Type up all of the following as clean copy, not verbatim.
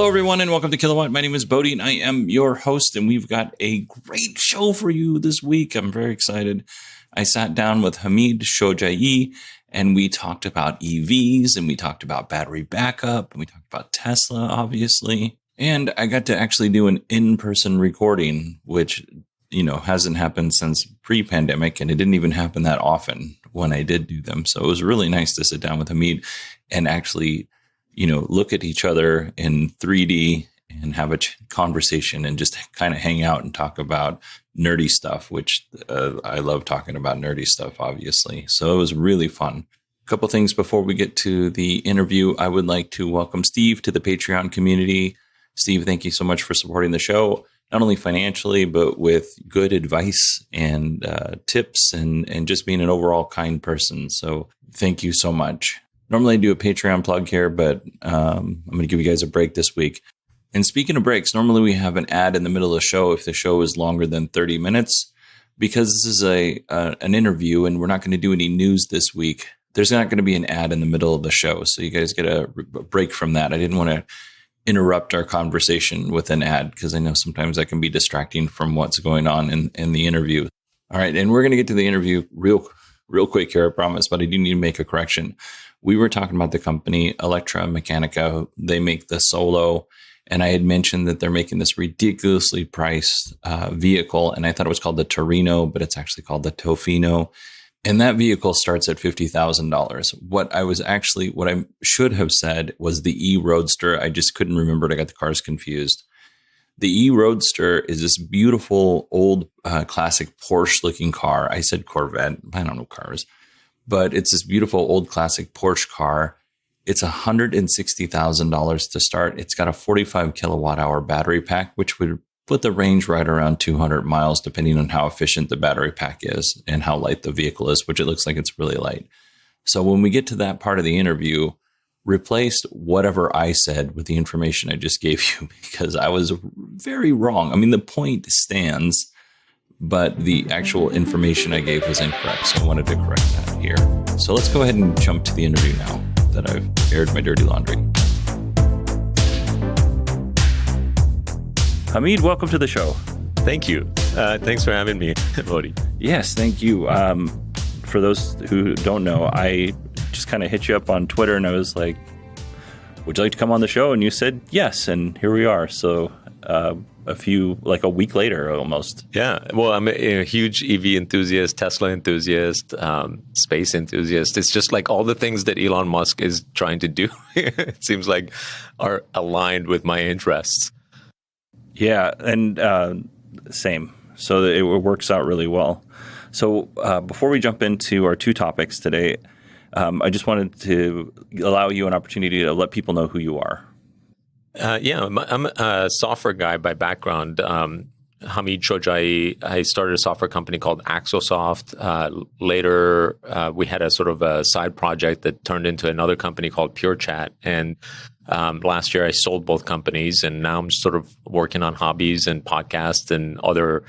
everyone, and welcome to Kilowatt. My name is Bodie, and I am your host, and we've got a great show for you this week. I'm very excited. I sat down with Hamid Shojaee, and we talked about EVs, and we talked about battery backup, and we talked about Tesla, obviously. And I got to actually do an in-person recording, which, hasn't happened since pre-pandemic, and it didn't even happen that often when I did do them. So it was really nice to sit down with Hamid and actually look at each other in 3D and have a conversation and just kind of hang out and talk about nerdy stuff, which I love talking about nerdy stuff, obviously. So it was really fun. A couple things before we get to the interview. I would like to welcome Steve to the Patreon community. Steve, thank you so much for supporting the show, not only financially, but with good advice and tips and just being an overall kind person. So thank you so much. Normally I do a Patreon plug here, but I'm going to give you guys a break this week. And speaking of breaks, normally we have an ad in the middle of the show if the show is longer than 30 minutes. Because this is an interview and we're not going to do any news this week, there's not going to be an ad in the middle of the show. So you guys get a break from that. I didn't want to interrupt our conversation with an ad because I know sometimes that can be distracting from what's going on in the interview. All right, and we're going to get to the interview real quick here, I promise, but I do need to make a correction. We were talking about the company Electramechanica. They make the Solo, and I had mentioned that they're making this ridiculously priced vehicle, and I thought it was called the Torino, but it's actually called the Tofino. And that vehicle starts at $50,000. What I should have said was the E-Roadster. I just couldn't remember it. I got the cars confused. The E-Roadster is this beautiful old classic Porsche looking car. I said Corvette. I don't know cars. But it's this beautiful old classic Porsche car. It's $160,000 to start. It's got a 45 kilowatt hour battery pack, which would put the range right around 200 miles, depending on how efficient the battery pack is and how light the vehicle is, which it looks like it's really light. So when we get to that part of the interview, replace whatever I said with the information I just gave you, because I was very wrong. I mean, the point stands, but the actual information I gave was incorrect. So I wanted to correct that here. So let's go ahead and jump to the interview now that I've aired my dirty laundry. Hamid, welcome to the show. Thank you. Thanks for having me, Bodhi. Yes, thank you. For those who don't know, I just kind of hit you up on Twitter and I was like, would you like to come on the show? And you said yes, and here we are. So a week later almost. Yeah. Well, I'm a huge EV enthusiast, Tesla enthusiast, space enthusiast. It's just like all the things that Elon Musk is trying to do, it seems like are aligned with my interests. Yeah, and same. So it works out really well. So before we jump into our two topics today, I just wanted to allow you an opportunity to let people know who you are. I'm a software guy by background. Hamid Shojaee. I started a software company called Axosoft. Later, we had a sort of a side project that turned into another company called PureChat. And last year, I sold both companies, and now I'm sort of working on hobbies and podcasts and other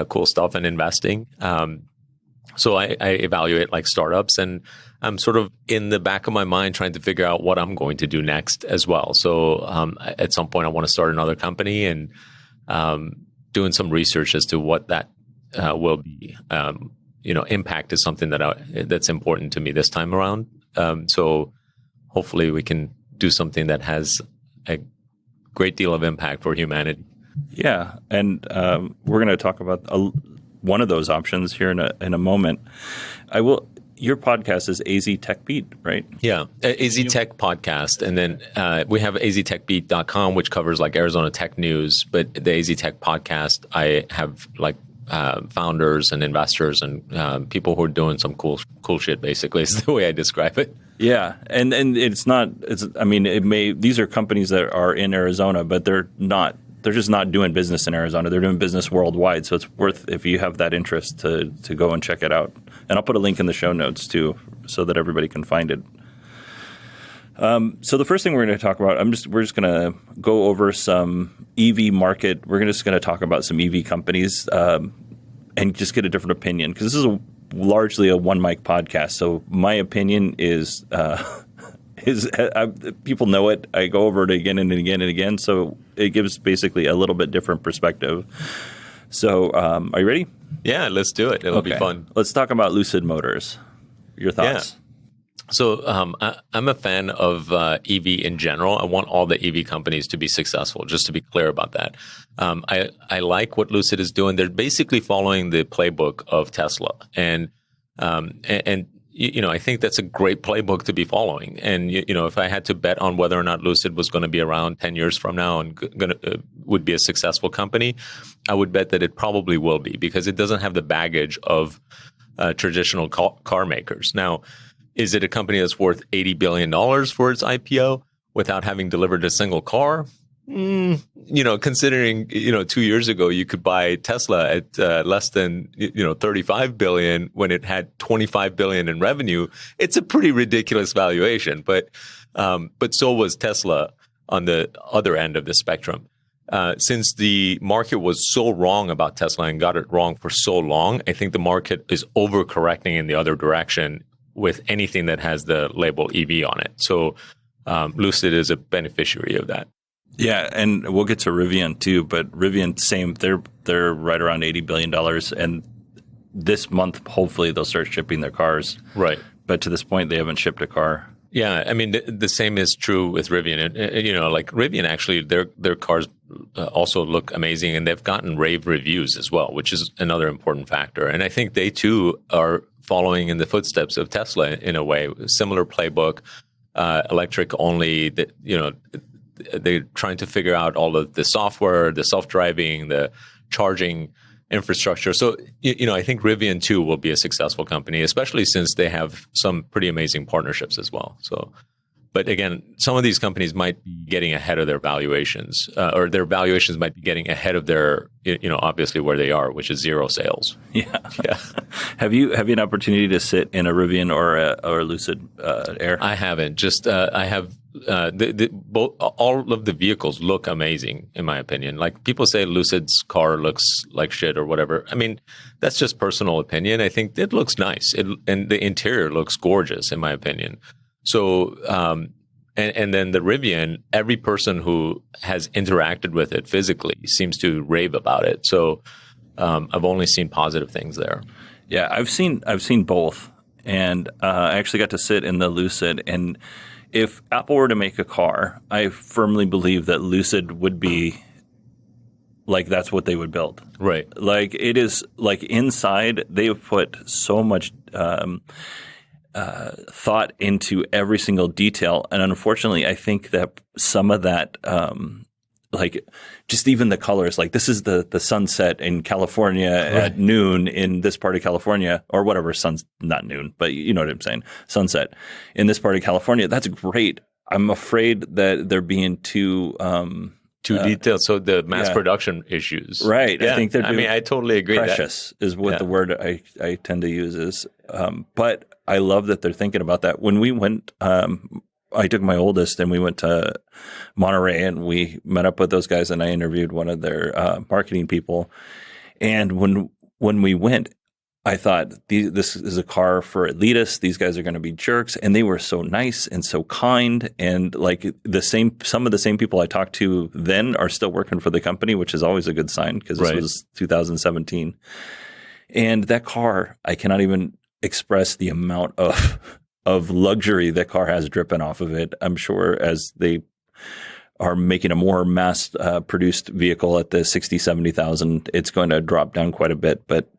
cool stuff and investing. So I evaluate like startups, and I'm sort of in the back of my mind trying to figure out what I'm going to do next as well. So at some point, I want to start another company and doing some research as to what that will be. Impact is something that's important to me this time around. So hopefully we can do something that has a great deal of impact for humanity. Yeah, and we're going to talk about one of those options here in a moment. Your podcast is AZ Tech Beat, right? Yeah, AZ Tech Podcast. And then we have aztechbeat.com, which covers like Arizona tech news. But the AZ Tech Podcast, I have like founders and investors and people who are doing some cool shit, basically, is the way I describe it. Yeah. And these are companies that are in Arizona, but they're just not doing business in Arizona. They're doing business worldwide. So it's worth, if you have that interest, to go and check it out. And I'll put a link in the show notes too, so that everybody can find it. So the first thing we're going to talk about, we're just going to go over some EV market. We're just going to talk about some EV companies and just get a different opinion, because this is largely a one mic podcast. So my opinion is people know it. I go over it again and again and again, so it gives basically a little bit different perspective. So, are you ready? Yeah, let's do it. It'll be fun. Let's talk about Lucid Motors. Your thoughts? Yeah. So I'm a fan of EV in general. I want all the EV companies to be successful, just to be clear about that. I like what Lucid is doing. They're basically following the playbook of Tesla. And I think that's a great playbook to be following. And, if I had to bet on whether or not Lucid was going to be around 10 years from now and would be a successful company, I would bet that it probably will be, because it doesn't have the baggage of traditional car makers. Now, is it a company that's worth $80 billion for its IPO without having delivered a single car? Considering, 2 years ago, you could buy Tesla at less than, 35 billion when it had 25 billion in revenue. It's a pretty ridiculous valuation, but so was Tesla on the other end of the spectrum. Since the market was so wrong about Tesla and got it wrong for so long, I think the market is overcorrecting in the other direction with anything that has the label EV on it. So Lucid is a beneficiary of that. Yeah, and we'll get to Rivian too, but Rivian, same. They're right around $80 billion, and this month, hopefully, they'll start shipping their cars. Right. But to this point, they haven't shipped a car. Yeah, I mean, the same is true with Rivian. And, like Rivian, actually, their cars also look amazing, and they've gotten rave reviews as well, which is another important factor. And I think they, too, are following in the footsteps of Tesla in a way. Similar playbook, electric only, that, they're trying to figure out all of the software, the self-driving, the charging infrastructure. So, I think Rivian too will be a successful company, especially since they have some pretty amazing partnerships as well. So, but again, some of these companies might be getting ahead of their valuations, or their valuations might be getting ahead of their, obviously where they are, which is zero sales. Yeah. Have you an opportunity to sit in a Rivian or a Lucid Air? I haven't. Just I have. All of the vehicles look amazing, in my opinion. Like, people say Lucid's car looks like shit or whatever. I mean, that's just personal opinion. I think it looks nice, and the interior looks gorgeous, in my opinion. So, and then the Rivian, every person who has interacted with it physically seems to rave about it. So, I've only seen positive things there. Yeah, I've seen both, and I actually got to sit in the Lucid. And if Apple were to make a car, I firmly believe that Lucid would be like, that's what they would build. Right. Like, it is like inside they have put so much thought into every single detail. And unfortunately, I think that some of that, like just even the colors, like this is the sunset in California at noon in this part of California, or whatever, sun's not noon, but you know what I'm saying, sunset in this part of California. That's great. I'm afraid that they're being too detailed. So the mass production issues. Right. Yeah. I think they're I totally agree. Precious is what the word I tend to use is. But I love that they're thinking about that. When we went, I took my oldest and we went to Monterey and we met up with those guys, and I interviewed one of their marketing people. And when we went, I thought this is a car for elitists. These guys are going to be jerks. And they were so nice and so kind. And like some of the same people I talked to then are still working for the company, which is always a good sign, because this was 2017. And that car, I cannot even express the amount of luxury that car has dripping off of it. I'm sure as they are making a more mass produced vehicle at the 60, 70,000, it's going to drop down quite a bit, but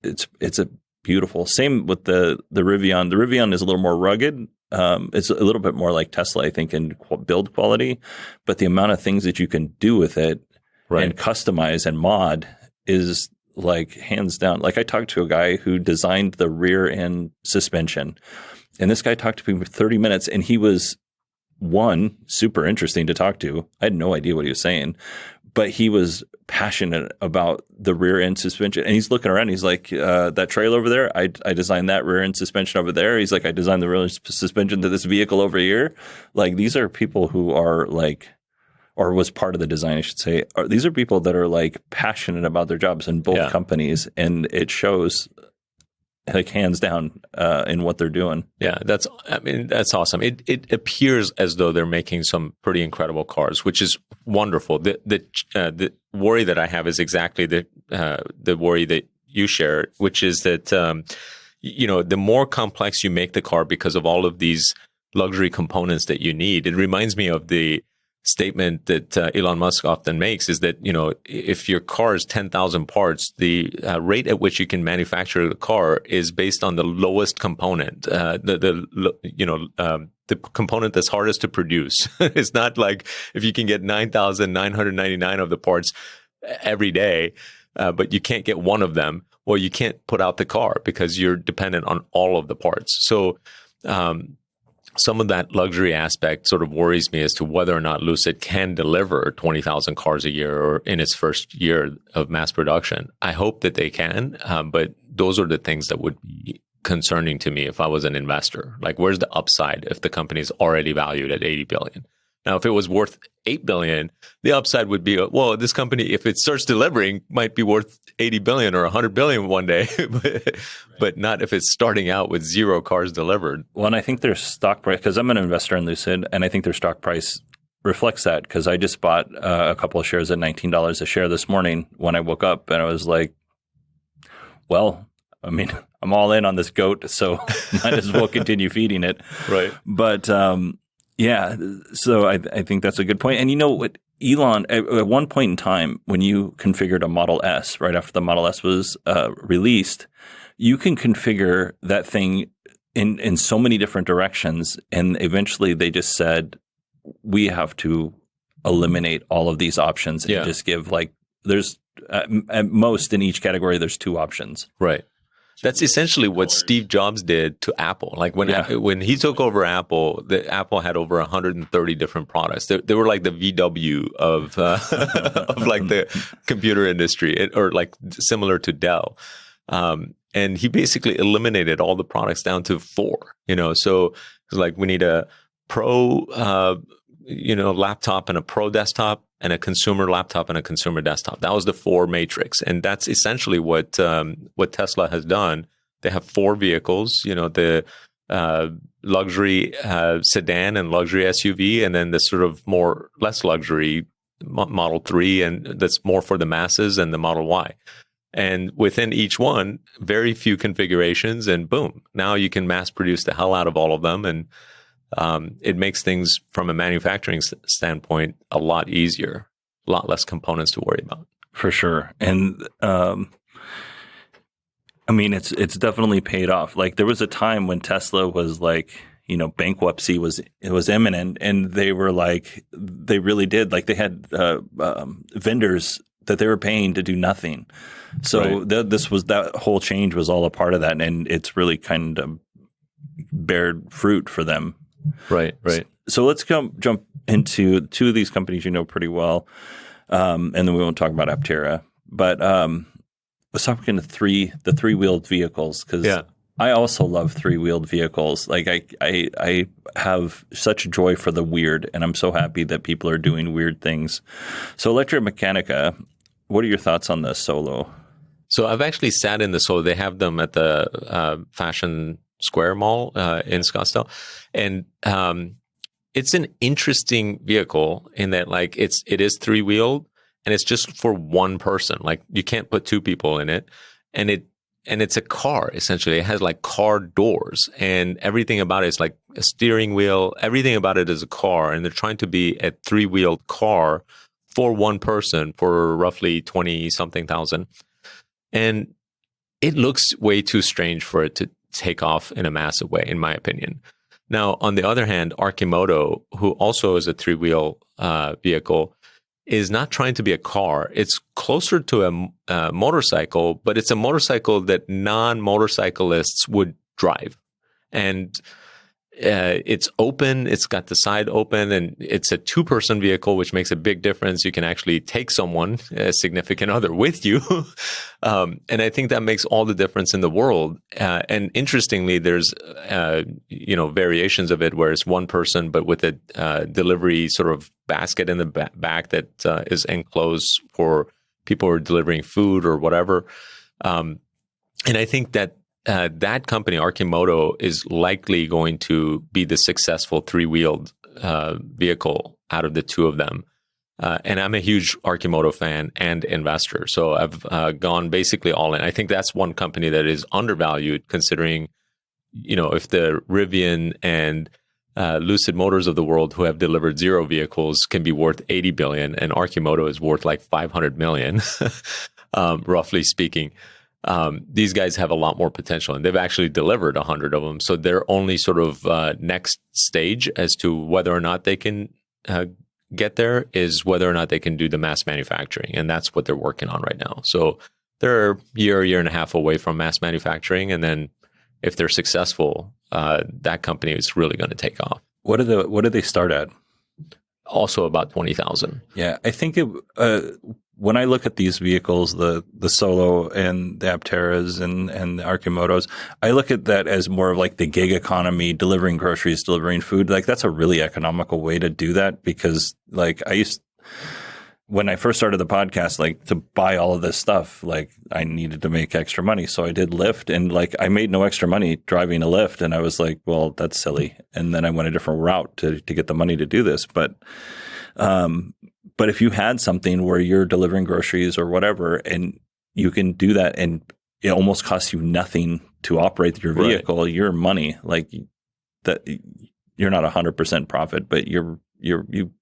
it's a beautiful. Same with the Rivian. The Rivian is a little more rugged. It's a little bit more like Tesla, I think, in build quality, but the amount of things that you can do with it and customize and mod is like hands down. Like, I talked to a guy who designed the rear end suspension, and this guy talked to me for 30 minutes, and he was super interesting to talk to. I had no idea what he was saying, but he was passionate about the rear end suspension. And he's looking around. He's like, that trailer over there, I designed that rear end suspension over there. He's like, I designed the rear end suspension to this vehicle over here. Like, these are people who are like, or was part of the design, I should say. These are people that are like passionate about their jobs in both companies, and it shows like hands down in what they're doing. Yeah, that's awesome. It appears as though they're making some pretty incredible cars, which is wonderful. The worry that I have is exactly the worry that you share, which is that the more complex you make the car because of all of these luxury components that you need. It reminds me of the statement that Elon Musk often makes, is that, if your car is 10,000 parts, the rate at which you can manufacture the car is based on the lowest component, the component that's hardest to produce. It's not like if you can get 9,999 of the parts every day, but you can't get one of them, well, you can't put out the car because you're dependent on all of the parts. So, some of that luxury aspect sort of worries me as to whether or not Lucid can deliver 20,000 cars a year or in its first year of mass production. I hope that they can, but those are the things that would be concerning to me if I was an investor. Like, where's the upside if the company is already valued at 80 billion? Now, if it was worth 8 billion, the upside would be, well, this company, if it starts delivering, might be worth 80 billion or 100 billion one day, but not if it's starting out with 0 cars delivered. Well, and I think their stock price, because I'm an investor in Lucid, and I think their stock price reflects that, because I just bought a couple of shares at $19 a share this morning when I woke up, and I was like, well, I mean, I'm all in on this goat, so might as well continue feeding it. Right. But yeah, so I think that's a good point. And you know what, Elon, at one point in time, when you configured a Model S, right after the Model S was released, you can configure that thing in so many different directions. And eventually they just said, we have to eliminate all of these options and just give, like, there's at most in each category, there's 2 options. Right. That's essentially what Steve Jobs did to Apple. Like when he took over Apple, Apple had over 130 different products. They were like the VW of of like the computer industry, or like similar to Dell. And he basically eliminated all the products down to 4. So it's like, we need a pro laptop and a pro desktop, and a consumer laptop and a consumer desktop. That was the 4 matrix. And that's essentially what Tesla has done. They have 4 vehicles, the luxury sedan and luxury SUV, and then the sort of less luxury Model 3, and that's more for the masses, and the Model Y. And within each one, very few configurations, and boom, now you can mass produce the hell out of all of them. And it makes things from a manufacturing standpoint a lot easier, a lot less components to worry about. For sure. And I mean, it's definitely paid off. Like, there was a time when Tesla was like, bankruptcy was imminent, and they were like, they really did. Like, they had vendors that they were paying to do nothing. So right. that whole change was all a part of that, and it's really kind of bared fruit for them. Right. So let's jump into 2 of these companies you know pretty well, and then we won't talk about Aptera. But let's talk into the 3-wheeled vehicles, because I also love 3-wheeled vehicles. Like, I have such joy for the weird, and I'm so happy that people are doing weird things. So Electromechanica, what are your thoughts on the Solo? So I've actually sat in the Solo. They have them at the Fashion Square Mall in Scottsdale, and it's an interesting vehicle in that, like, it is 3-wheeled, and it's just for one person. Like, you can't put 2 people in it, and it's a car essentially. It has like car doors, and everything about it is like a steering wheel. Everything about it is a car, and they're trying to be a 3-wheeled car for one person for roughly 20 something thousand, and it looks way too strange for it to take off in a massive way, in my opinion. Now, on the other hand, Arkimoto, who also is a 3-wheel vehicle, is not trying to be a car. It's closer to a motorcycle, but it's a motorcycle that non-motorcyclists would drive. And it's open, it's got the side open, and it's a 2-person vehicle, which makes a big difference. You can actually take someone, a significant other, with you. And I think that makes all the difference in the world. And interestingly, there's variations of it where it's 1 person, but with a delivery sort of basket in the back that is enclosed for people who are delivering food or whatever. And I think that that company, Arcimoto, is likely going to be the successful three-wheeled vehicle out of the two of them. And I'm a huge Arcimoto fan and investor. So I've gone basically all in. I think that's one company that is undervalued considering, if the Rivian and Lucid Motors of the world, who have delivered zero vehicles, can be worth 80 billion, and Arcimoto is worth like 500 million, roughly speaking. These guys have a lot more potential, and they've actually delivered 100 of them. So their only sort of next stage as to whether or not they can get there is whether or not they can do the mass manufacturing, and that's what they're working on right now. So they're a year and a half away from mass manufacturing, and then if they're successful, that company is really going to take off. What do they start at? Also about 20,000. Yeah, I think when I look at these vehicles, the Solo and the Apteras and the Arcimotos, I look at that as more of like the gig economy, delivering groceries, delivering food. Like that's a really economical way to do that, because like when I first started the podcast, like to buy all of this stuff, like I needed to make extra money. So I did Lyft, and like I made no extra money driving a Lyft. And I was like, well, that's silly. And then I went a different route to get the money to do this. But if you had something where you're delivering groceries or whatever, and you can do that, and it almost costs you nothing to operate your vehicle, right, your money, like that, you're not 100% profit, but you're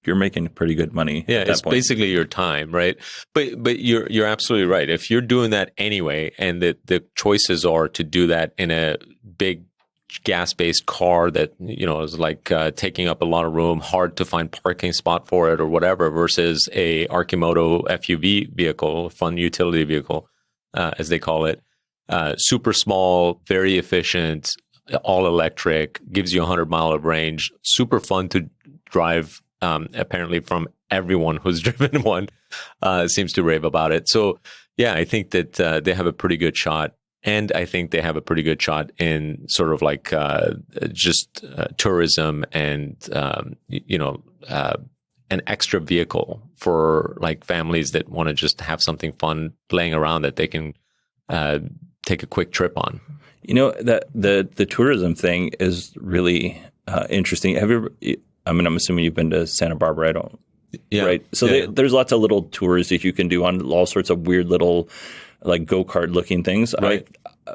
making pretty good money. Yeah, it's basically your time, right? But you're absolutely right. If you're doing that anyway, and the choices are to do that in a big gas-based car that is like taking up a lot of room, hard to find parking spot for it or whatever, versus a Arcimoto FUV vehicle, fun utility vehicle, as they call it, super small, very efficient, all electric, gives you 100-mile of range, super fun to drive. Apparently, from everyone who's driven one, seems to rave about it. So, yeah, I think that they have a pretty good shot. And I think they have a pretty good shot in sort of like just tourism and, an extra vehicle for like families that want to just have something fun laying around that they can take a quick trip on. That the tourism thing is really interesting. Have you ever, I'm assuming you've been to Santa Barbara. I don't. Yeah. Right. So there's lots of little tours that you can do on all sorts of weird little like go-kart looking things. Right.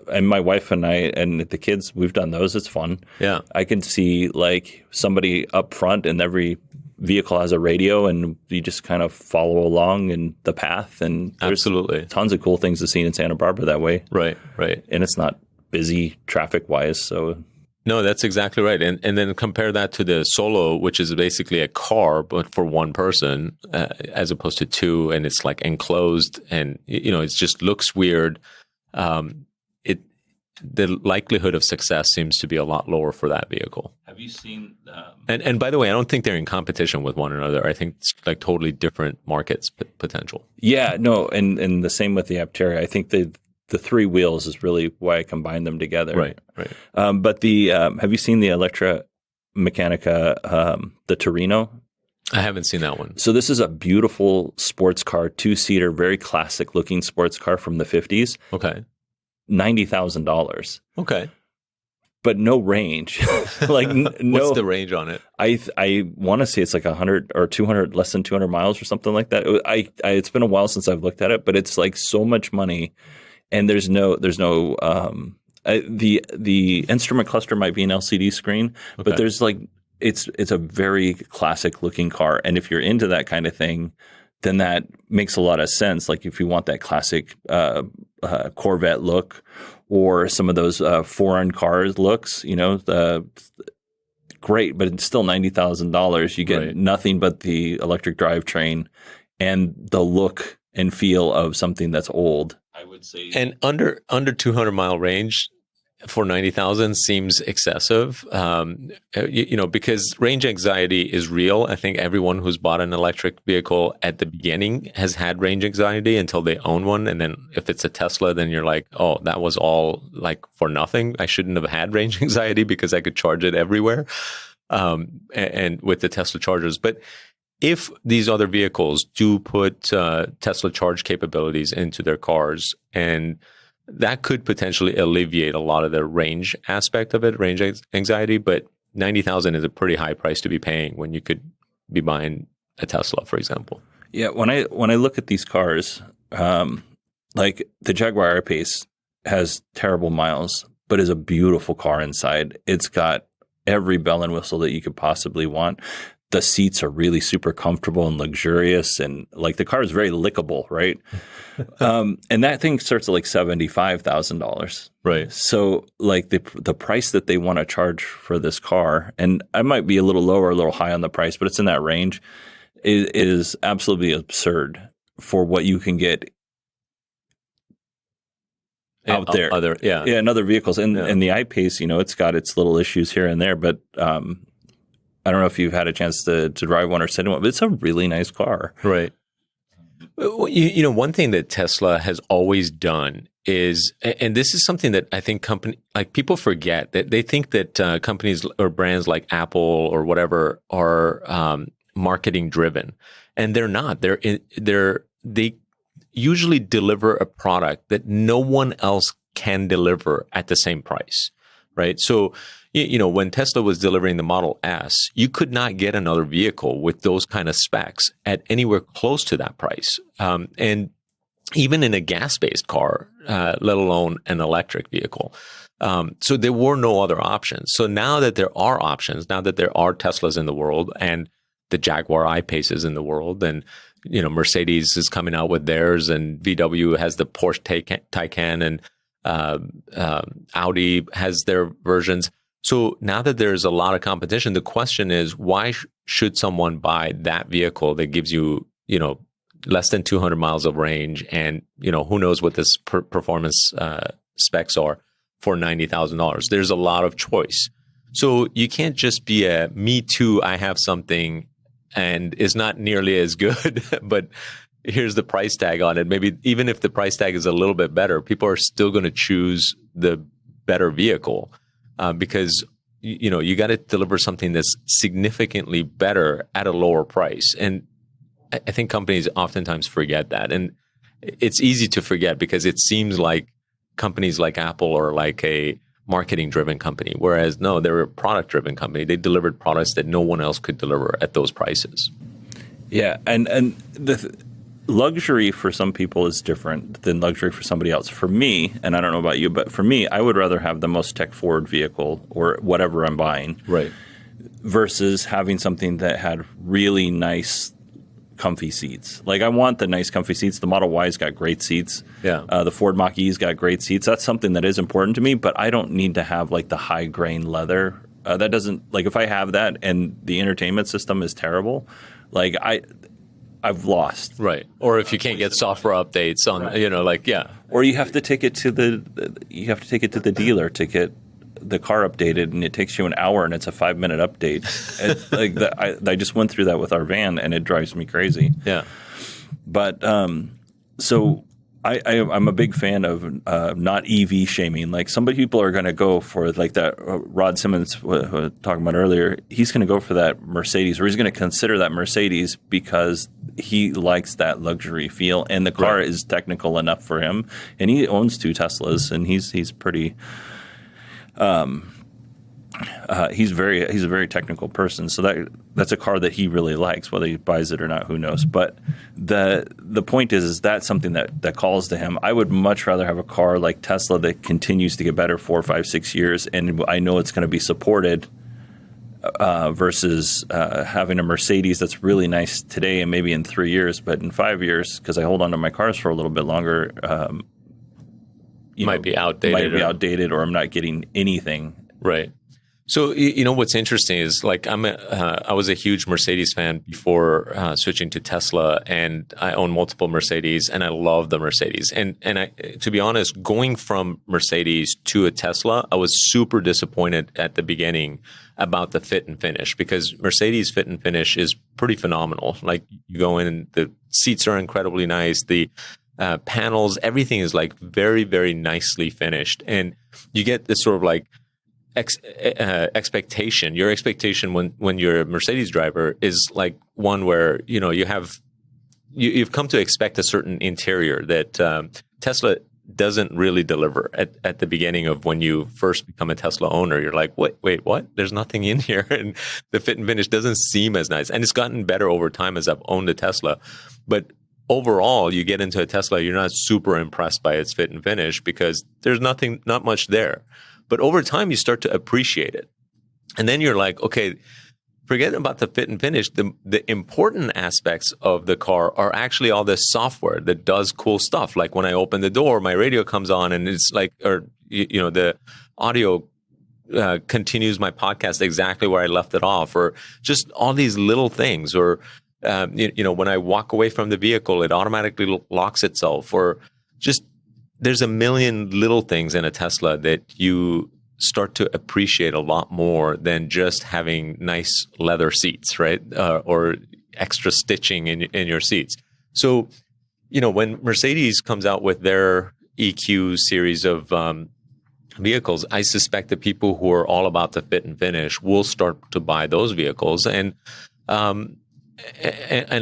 And my wife and I and the kids, we've done those. It's fun. Yeah. I can see like somebody up front, and every vehicle has a radio, and you just kind of follow along in the path. And there's absolutely tons of cool things to see in Santa Barbara that way. Right. And it's not busy traffic-wise, so... No, that's exactly right. And then compare that to the Solo, which is basically a car, but for one person, as opposed to two, and it's like enclosed, and it just looks weird. The likelihood of success seems to be a lot lower for that vehicle. Have you seen? And by the way, I don't think they're in competition with one another. I think it's like totally different markets potential. Yeah, no, and the same with the Aptera. I think the three wheels is really why I combine them together. Right. But have you seen the Electra Mechanica, the Torino? I haven't seen that one. So this is a beautiful sports car, two-seater, very classic-looking sports car from the 50s. Okay. $90,000. Okay. But no range. Like no. What's the range on it? I want to say it's like 100 or 200, less than 200 miles or something like that. It's been a while since I've looked at it, but it's like so much money. And there's no the instrument cluster might be an LCD screen, okay, but there's like it's a very classic looking car. And if you're into that kind of thing, then that makes a lot of sense. Like if you want that classic Corvette look, or some of those foreign cars looks, great, but it's still $90,000. You get nothing but the electric drivetrain and the look and feel of something that's old, I would say. And under 200-mile range for 90,000 seems excessive, because range anxiety is real. I think everyone who's bought an electric vehicle at the beginning has had range anxiety until they own one. And then if it's a Tesla, then you're like, oh, that was all like for nothing. I shouldn't have had range anxiety because I could charge it everywhere. And with the Tesla chargers. But if these other vehicles do put Tesla charge capabilities into their cars, and that could potentially alleviate a lot of the range aspect of it, range anxiety. But 90,000 is a pretty high price to be paying when you could be buying a Tesla, for example. Yeah, when I look at these cars, like the Jaguar I-Pace has terrible miles, but is a beautiful car inside. It's got every bell and whistle that you could possibly want. The seats are really super comfortable and luxurious, and like the car is very lickable, right? And that thing starts at like $75,000. Right. So like the price that they want to charge for this car, and I might be a little low or a little high on the price, but it's in that range, is absolutely absurd for what you can get out there. In other vehicles. And the I-Pace, it's got its little issues here and there, but I don't know if you've had a chance to drive one or sit in one, but it's a really nice car. Right. One thing that Tesla has always done is, and this is something that I think people forget, that they think that companies or brands like Apple or whatever are marketing driven, and they're not. They usually deliver a product that no one else can deliver at the same price, right? So, when Tesla was delivering the Model S, you could not get another vehicle with those kind of specs at anywhere close to that price. And even in a gas-based car, let alone an electric vehicle. So there were no other options. So now that there are options, now that there are Teslas in the world and the Jaguar I-Paces in the world, and Mercedes is coming out with theirs, and VW has the Porsche Taycan, and Audi has their versions. So now that there's a lot of competition, the question is, why should someone buy that vehicle that gives you, less than 200 miles of range, and who knows what this performance specs are for $90,000? There's a lot of choice. So you can't just be a me too, I have something and it's not nearly as good, but here's the price tag on it. Maybe even if the price tag is a little bit better, people are still going to choose the better vehicle because you got to deliver something that's significantly better at a lower price. And I think companies oftentimes forget that. And it's easy to forget because it seems like companies like Apple are like a marketing-driven company, whereas no, they're a product-driven company. They delivered products that no one else could deliver at those prices. Yeah, and the luxury for some people is different than luxury for somebody else. For me, and I don't know about you, but for me, I would rather have the most tech-forward vehicle or whatever I'm buying, right, versus having something that had really nice, comfy seats. Like I want the nice, comfy seats. The Model Y's got great seats. Yeah. The Ford Mach-E's got great seats. That's something that is important to me, but I don't need to have like the high grain leather. That doesn't, like if I have that and the entertainment system is terrible, like I've lost. Right. Or if you can't get software updates on, right. Or you have to take it to the dealer to get the car updated, and it takes you an hour, and it's a 5-minute update. It's like I just went through that with our van, and it drives me crazy. Yeah. But so I'm a big fan of not EV shaming. Like some people are going to go for like that. Rod Simmons was talking about earlier. He's going to go for that Mercedes, or he's going to consider that Mercedes because he likes that luxury feel, and the car is technical enough for him. And he owns 2 Teslas, and he's pretty. He's a very technical person, so that's a car that he really likes. Whether he buys it or not, who knows? But the point is that's something that calls to him. I would much rather have a car like Tesla that continues to get better 4, 5, 6 years, and I know it's going to be supported. Versus having a Mercedes that's really nice today and maybe in 3 years, but in 5 years, because I hold on to my cars for a little bit longer, might be outdated, or I'm not getting anything. Right. So what's interesting is like I was a huge Mercedes fan before switching to Tesla, and I own multiple Mercedes, and I love the Mercedes. And I, to be honest, going from Mercedes to a Tesla, I was super disappointed at the beginning about the fit and finish, because Mercedes fit and finish is pretty phenomenal. Like you go in and the seats are incredibly nice. The panels, everything is like very, very nicely finished, and you get this sort of like expectation. Your expectation when you're a Mercedes driver is like one where you've come to expect a certain interior that Tesla doesn't really deliver at the beginning of when you first become a Tesla owner. You're like, wait, what? There's nothing in here. And the fit and finish doesn't seem as nice. And it's gotten better over time as I've owned a Tesla. But overall, you get into a Tesla, you're not super impressed by its fit and finish because there's not much there. But over time, you start to appreciate it. And then you're like, okay, forget about the fit and finish. The important aspects of the car are actually all this software that does cool stuff. Like when I open the door, my radio comes on and it's like, or, the audio continues my podcast exactly where I left it off, or just all these little things. Or, when I walk away from the vehicle, it automatically locks itself, or just there's a million little things in a Tesla that you start to appreciate a lot more than just having nice leather seats, right? Or extra stitching in your seats. So, when Mercedes comes out with their EQ series of vehicles, I suspect that people who are all about the fit and finish will start to buy those vehicles, and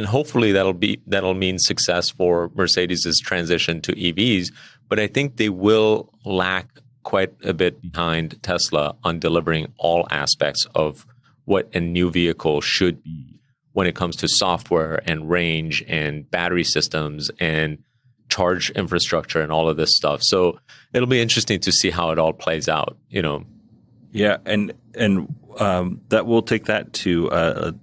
hopefully that'll mean success for Mercedes's transition to EVs. But I think they will lack quite a bit behind Tesla on delivering all aspects of what a new vehicle should be when it comes to software and range and battery systems and charge infrastructure and all of this stuff. So it'll be interesting to see how it all plays out, Yeah, and that we'll take that to.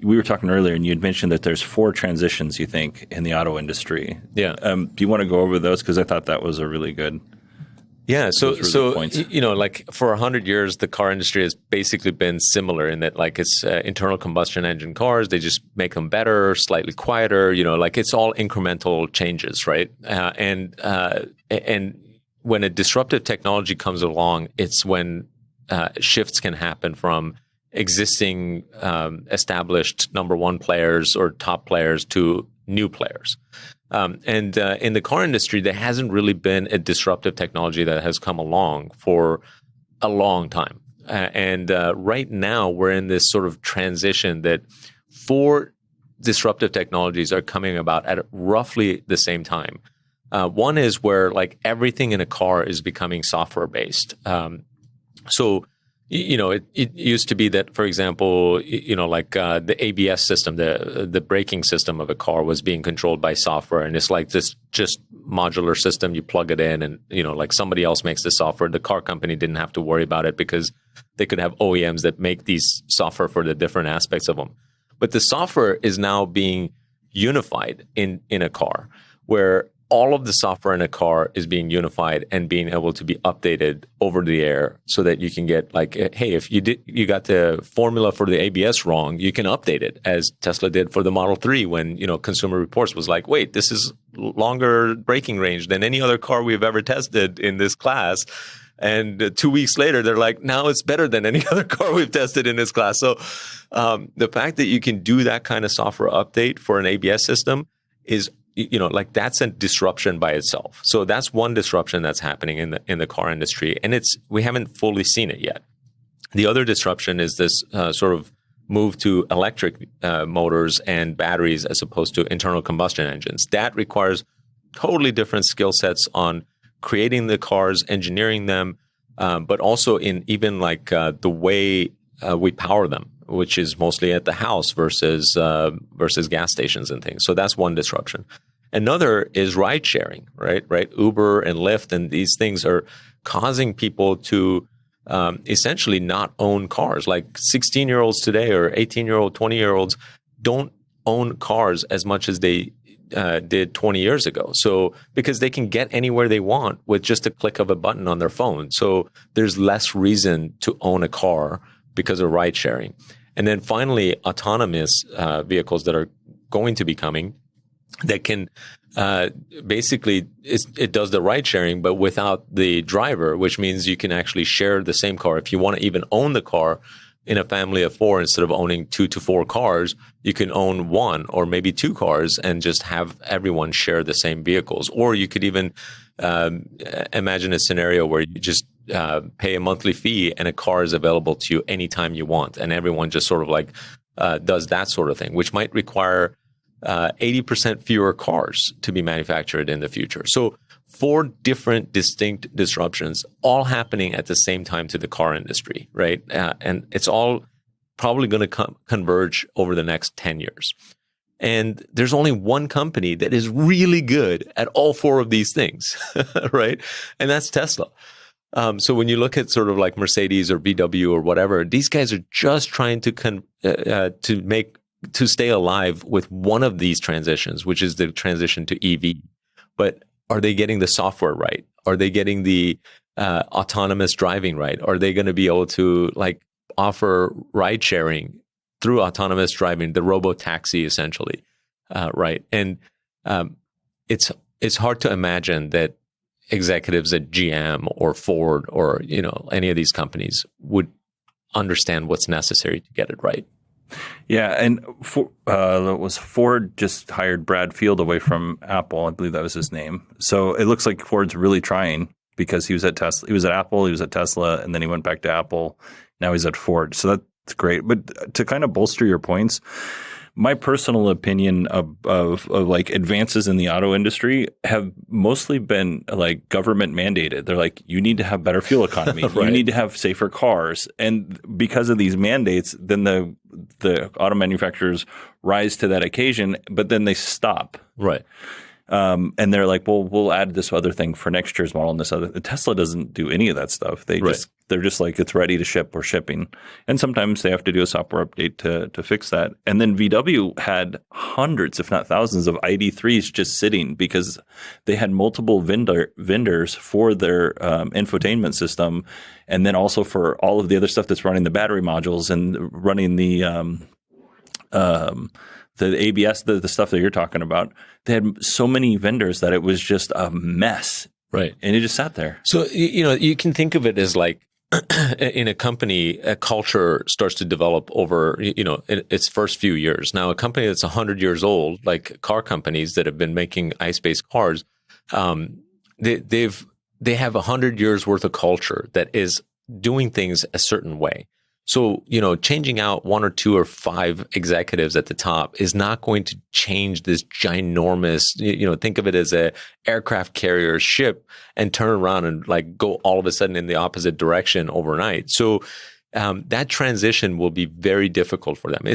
We were talking earlier, and you had mentioned that there's 4 transitions you think in the auto industry. Yeah. Do you want to go over those? Because I thought that was a really good. Yeah, so like for 100 years, the car industry has basically been similar in that, like, it's internal combustion engine cars. They just make them better, slightly quieter. Like it's all incremental changes, right? And when a disruptive technology comes along, it's when shifts can happen from existing established number one players or top players to new players. And in the car industry, there hasn't really been a disruptive technology that has come along for a long time. And right now, we're in this sort of transition that 4 disruptive technologies are coming about at roughly the same time. One is where like everything in a car is becoming software based. It used to be that, for example, the ABS system, the braking system of a car was being controlled by software. And it's like this just modular system. You plug it in and, like somebody else makes the software. The car company didn't have to worry about it because they could have OEMs that make these software for the different aspects of them. But the software is now being unified in a car, where all of the software in a car is being unified and being able to be updated over the air, so that you can get like, hey, if you got the formula for the ABS wrong, you can update it, as Tesla did for the Model 3 when, Consumer Reports was like, wait, this is longer braking range than any other car we've ever tested in this class. And 2 weeks later, they're like, now it's better than any other car we've tested in this class. So the fact that you can do that kind of software update for an ABS system is, that's a disruption by itself. So that's one disruption that's happening in the car industry, and we haven't fully seen it yet. The other disruption is this sort of move to electric motors and batteries as opposed to internal combustion engines. That requires totally different skill sets on creating the cars, engineering them, but also in even like the way we power them, which is mostly at the house versus gas stations and things. So that's one disruption. Another is ride sharing, right? Uber and Lyft and these things are causing people to essentially not own cars. Like 16-year-olds today or 18-year-old, 20-year-olds don't own cars as much as they did 20 years ago. So because they can get anywhere they want with just a click of a button on their phone. So there's less reason to own a car because of ride sharing. And then finally, autonomous vehicles that are going to be coming that can basically, it does the ride sharing, but without the driver, which means you can actually share the same car. If you want to even own the car in a family of 4, instead of owning 2 to 4 cars, you can own 1 or maybe 2 cars and just have everyone share the same vehicles. Or you could even imagine a scenario where you just pay a monthly fee and a car is available to you anytime you want. And everyone just sort of like does that sort of thing, which might require 80% fewer cars to be manufactured in the future. So 4 different distinct disruptions all happening at the same time to the car industry, right? And it's all probably going to converge over the next 10 years. And there's only one company that is really good at all 4 of these things, right? And that's Tesla. So when you look at sort of like Mercedes or VW or whatever, these guys are just trying to stay alive with one of these transitions, which is the transition to EV. But are they getting the software right? Are they getting the autonomous driving right? Are they going to be able to like offer ride sharing through autonomous driving, the robo-taxi essentially, right? And it's hard to imagine that executives at GM or Ford or any of these companies would understand what's necessary to get it right. Yeah, and Ford just hired Brad Field away from Apple. I believe that was his name. So it looks like Ford's really trying because he was at Tesla. He was at Apple, he was at Tesla, and then he went back to Apple. Now he's at Ford. So that's great. But to kind of bolster your points, my personal opinion of like advances in the auto industry have mostly been like government mandated. They're like, you need to have better fuel economy. Right. You need to have safer cars. And because of these mandates, then the auto manufacturers rise to that occasion, but then they stop. Right. And they're like, well, we'll add this other thing for next year's model and this other. Tesla doesn't do any of that stuff. They're just like, it's ready to ship or shipping. And sometimes they have to do a software update to fix that. And then VW had hundreds, if not thousands, of ID3s just sitting because they had multiple vendors for their infotainment system, and then also for all of the other stuff that's running the battery modules and running the ABS, the stuff that you're talking about. They had so many vendors that it was just a mess. Right. And it just sat there. So, you can think of it as like in a company, a culture starts to develop over, its first few years. Now, a company that's 100 years old, like car companies that have been making ICE-based cars, they have 100 years worth of culture that is doing things a certain way. So, changing out 1 or 2 or 5 executives at the top is not going to change this ginormous, think of it as a aircraft carrier ship and turn around and like go all of a sudden in the opposite direction overnight. So, that transition will be very difficult for them.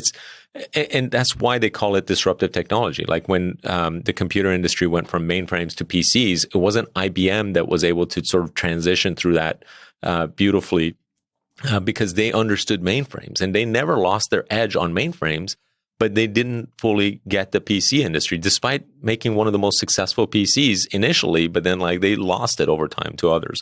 And that's why they call it disruptive technology. Like when the computer industry went from mainframes to PCs, it wasn't IBM that was able to sort of transition through that beautifully. Because they understood mainframes and they never lost their edge on mainframes, but they didn't fully get the PC industry, despite making one of the most successful PCs initially, but then like they lost it over time to others.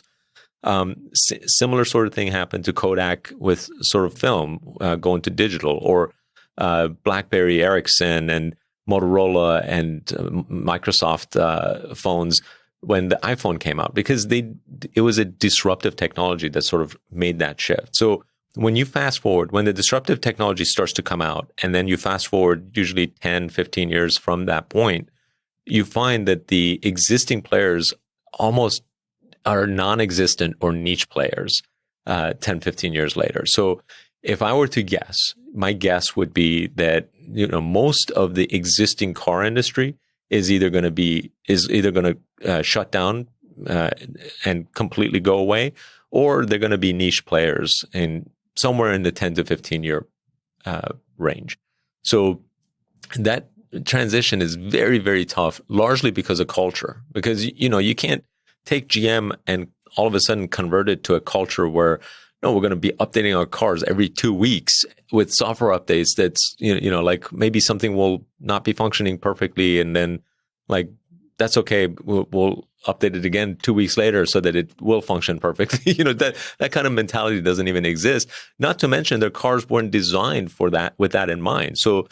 Similar sort of thing happened to Kodak with sort of film going to digital, or BlackBerry, Ericsson, and Motorola and Microsoft phones when the iPhone came out, because it was a disruptive technology that sort of made that shift. So when you fast forward, when the disruptive technology starts to come out, and then you fast forward usually 10, 15 years from that point, you find that the existing players almost are non-existent or niche players 10, 15 years later. So if I were to guess, my guess would be that most of the existing car industry is either going to shut down and completely go away, or they're going to be niche players in somewhere in the 10 to 15 year range. So that transition is very, very tough, largely because of culture. Because you can't take GM and all of a sudden convert it to a culture where no, we're going to be updating our cars every 2 weeks with software updates. That's, like maybe something will not be functioning perfectly. And then like, that's okay. We'll update it again 2 weeks later so that it will function perfectly. That kind of mentality doesn't even exist. Not to mention their cars weren't designed for that, with that in mind. So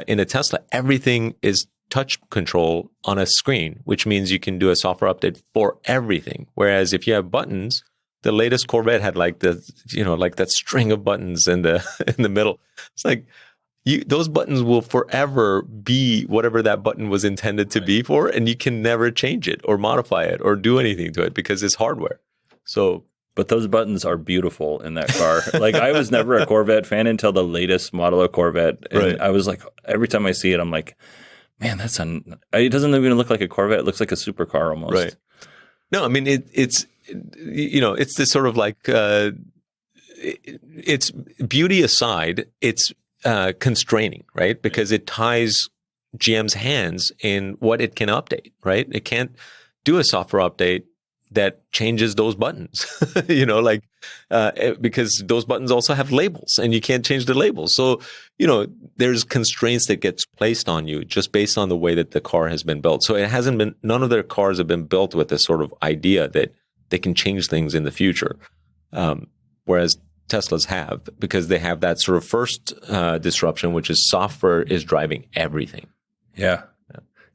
in a Tesla, everything is touch control on a screen, which means you can do a software update for everything. Whereas if you have buttons, the latest Corvette had like that string of buttons in the middle. It's like those buttons will forever be whatever that button was intended to be for, and you can never change it or modify it or do anything to it because it's hardware. So, but those buttons are beautiful in that car. Like I was never a Corvette fan until the latest model of Corvette, and right. I was like, every time I see it, I'm like, Man, it doesn't even look like a Corvette. It looks like a supercar almost. Right. No, I mean, it's this sort of like, it's beauty aside, it's constraining, right? Because it ties GM's hands in what it can update, right? It can't do a software update that changes those buttons, because those buttons also have labels and you can't change the labels. So, there's constraints that gets placed on you just based on the way that the car has been built. So none of their cars have been built with this sort of idea that they can change things in the future. Whereas Teslas have, because they have that sort of first disruption, which is software is driving everything. Yeah.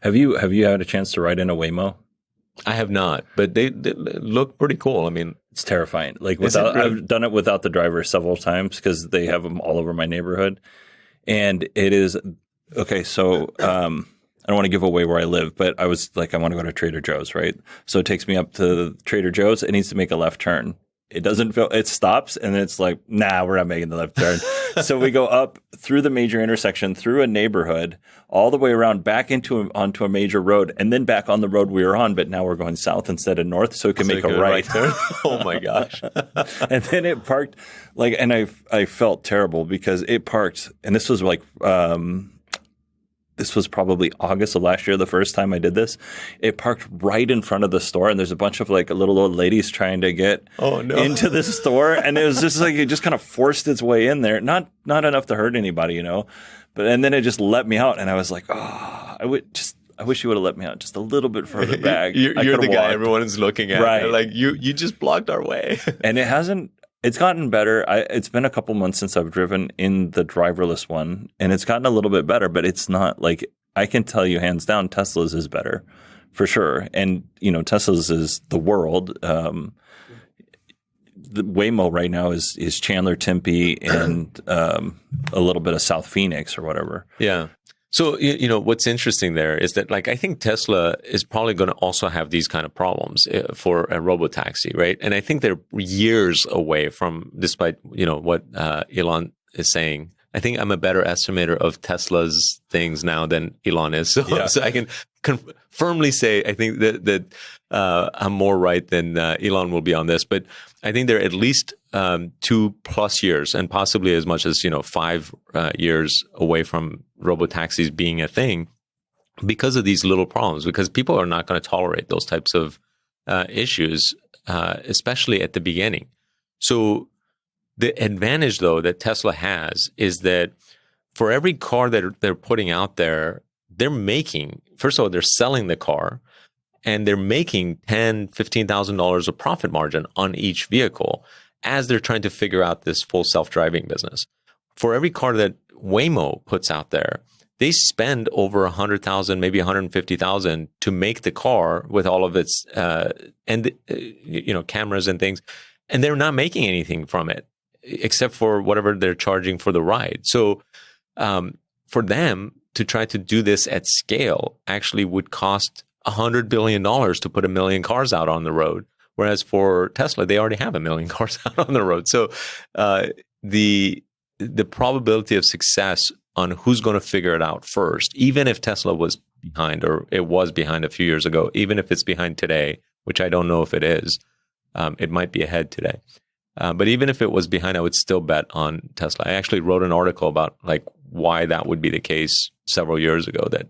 Have you had a chance to ride in a Waymo? I have not, but they look pretty cool. I mean, it's terrifying. Like I've done it without the driver several times because they have them all over my neighborhood, and it is okay. So I don't want to give away where I live, but I was like, I want to go to Trader Joe's, right? So it takes me up to Trader Joe's. It needs to make a left turn. It doesn't feel. It stops, and then it's like, nah, we're not making the left turn. So we go up through the major intersection, through a neighborhood, all the way around, back onto a major road, and then back on the road we were on. But now we're going south instead of north, so it can make a right turn. Oh my gosh! And then it parked and I felt terrible because it parked, and this was like. This was probably August of last year, the first time I did this. It parked right in front of the store, and there's a bunch of like little old ladies trying to get into the store, and it was just like it just kind of forced its way in there. Not enough to hurt anybody, and then it just let me out, and I was like, oh, I wish you would have let me out just a little bit further back. You're the guy everyone is looking at, right? Like you just blocked our way, and it hasn't. It's gotten better. It's been a couple months since I've driven in the driverless one, and it's gotten a little bit better, but it's not like I can tell you hands down Tesla's is better for sure. And, Tesla's is the world. The Waymo right now is Chandler, Tempe, and a little bit of South Phoenix or whatever. Yeah. So, what's interesting there is that, like, I think Tesla is probably going to also have these kind of problems for a robotaxi, right? And I think they're years away from, despite, what Elon is saying. I think I'm a better estimator of Tesla's things now than Elon is. So, so I can firmly say I think that I'm more right than Elon will be on this. But I think they're at least 2+ years and possibly as much as 5 years away from robotaxis being a thing because of these little problems, because people are not going to tolerate those types of issues, especially at the beginning. So the advantage, though, that Tesla has is that for every car that they're putting out there, they're making, first of all, they're selling the car and they're making $10,000, $15,000 of profit margin on each vehicle as they're trying to figure out this full self-driving business. For every car that Waymo puts out there, they spend over $100,000, maybe $150,000 to make the car with all of its cameras and things, and they're not making anything from it except for whatever they're charging for the ride. So for them to try to do this at scale actually would cost $100 billion to put 1 million cars out on the road. Whereas for Tesla, they already have 1 million cars out on the road. So the probability of success on who's going to figure it out first, even if Tesla was behind, or it was behind a few years ago, even if it's behind today, which I don't know if it is, it might be ahead today. But even if it was behind, I would still bet on Tesla. I actually wrote an article about like why that would be the case several years ago, that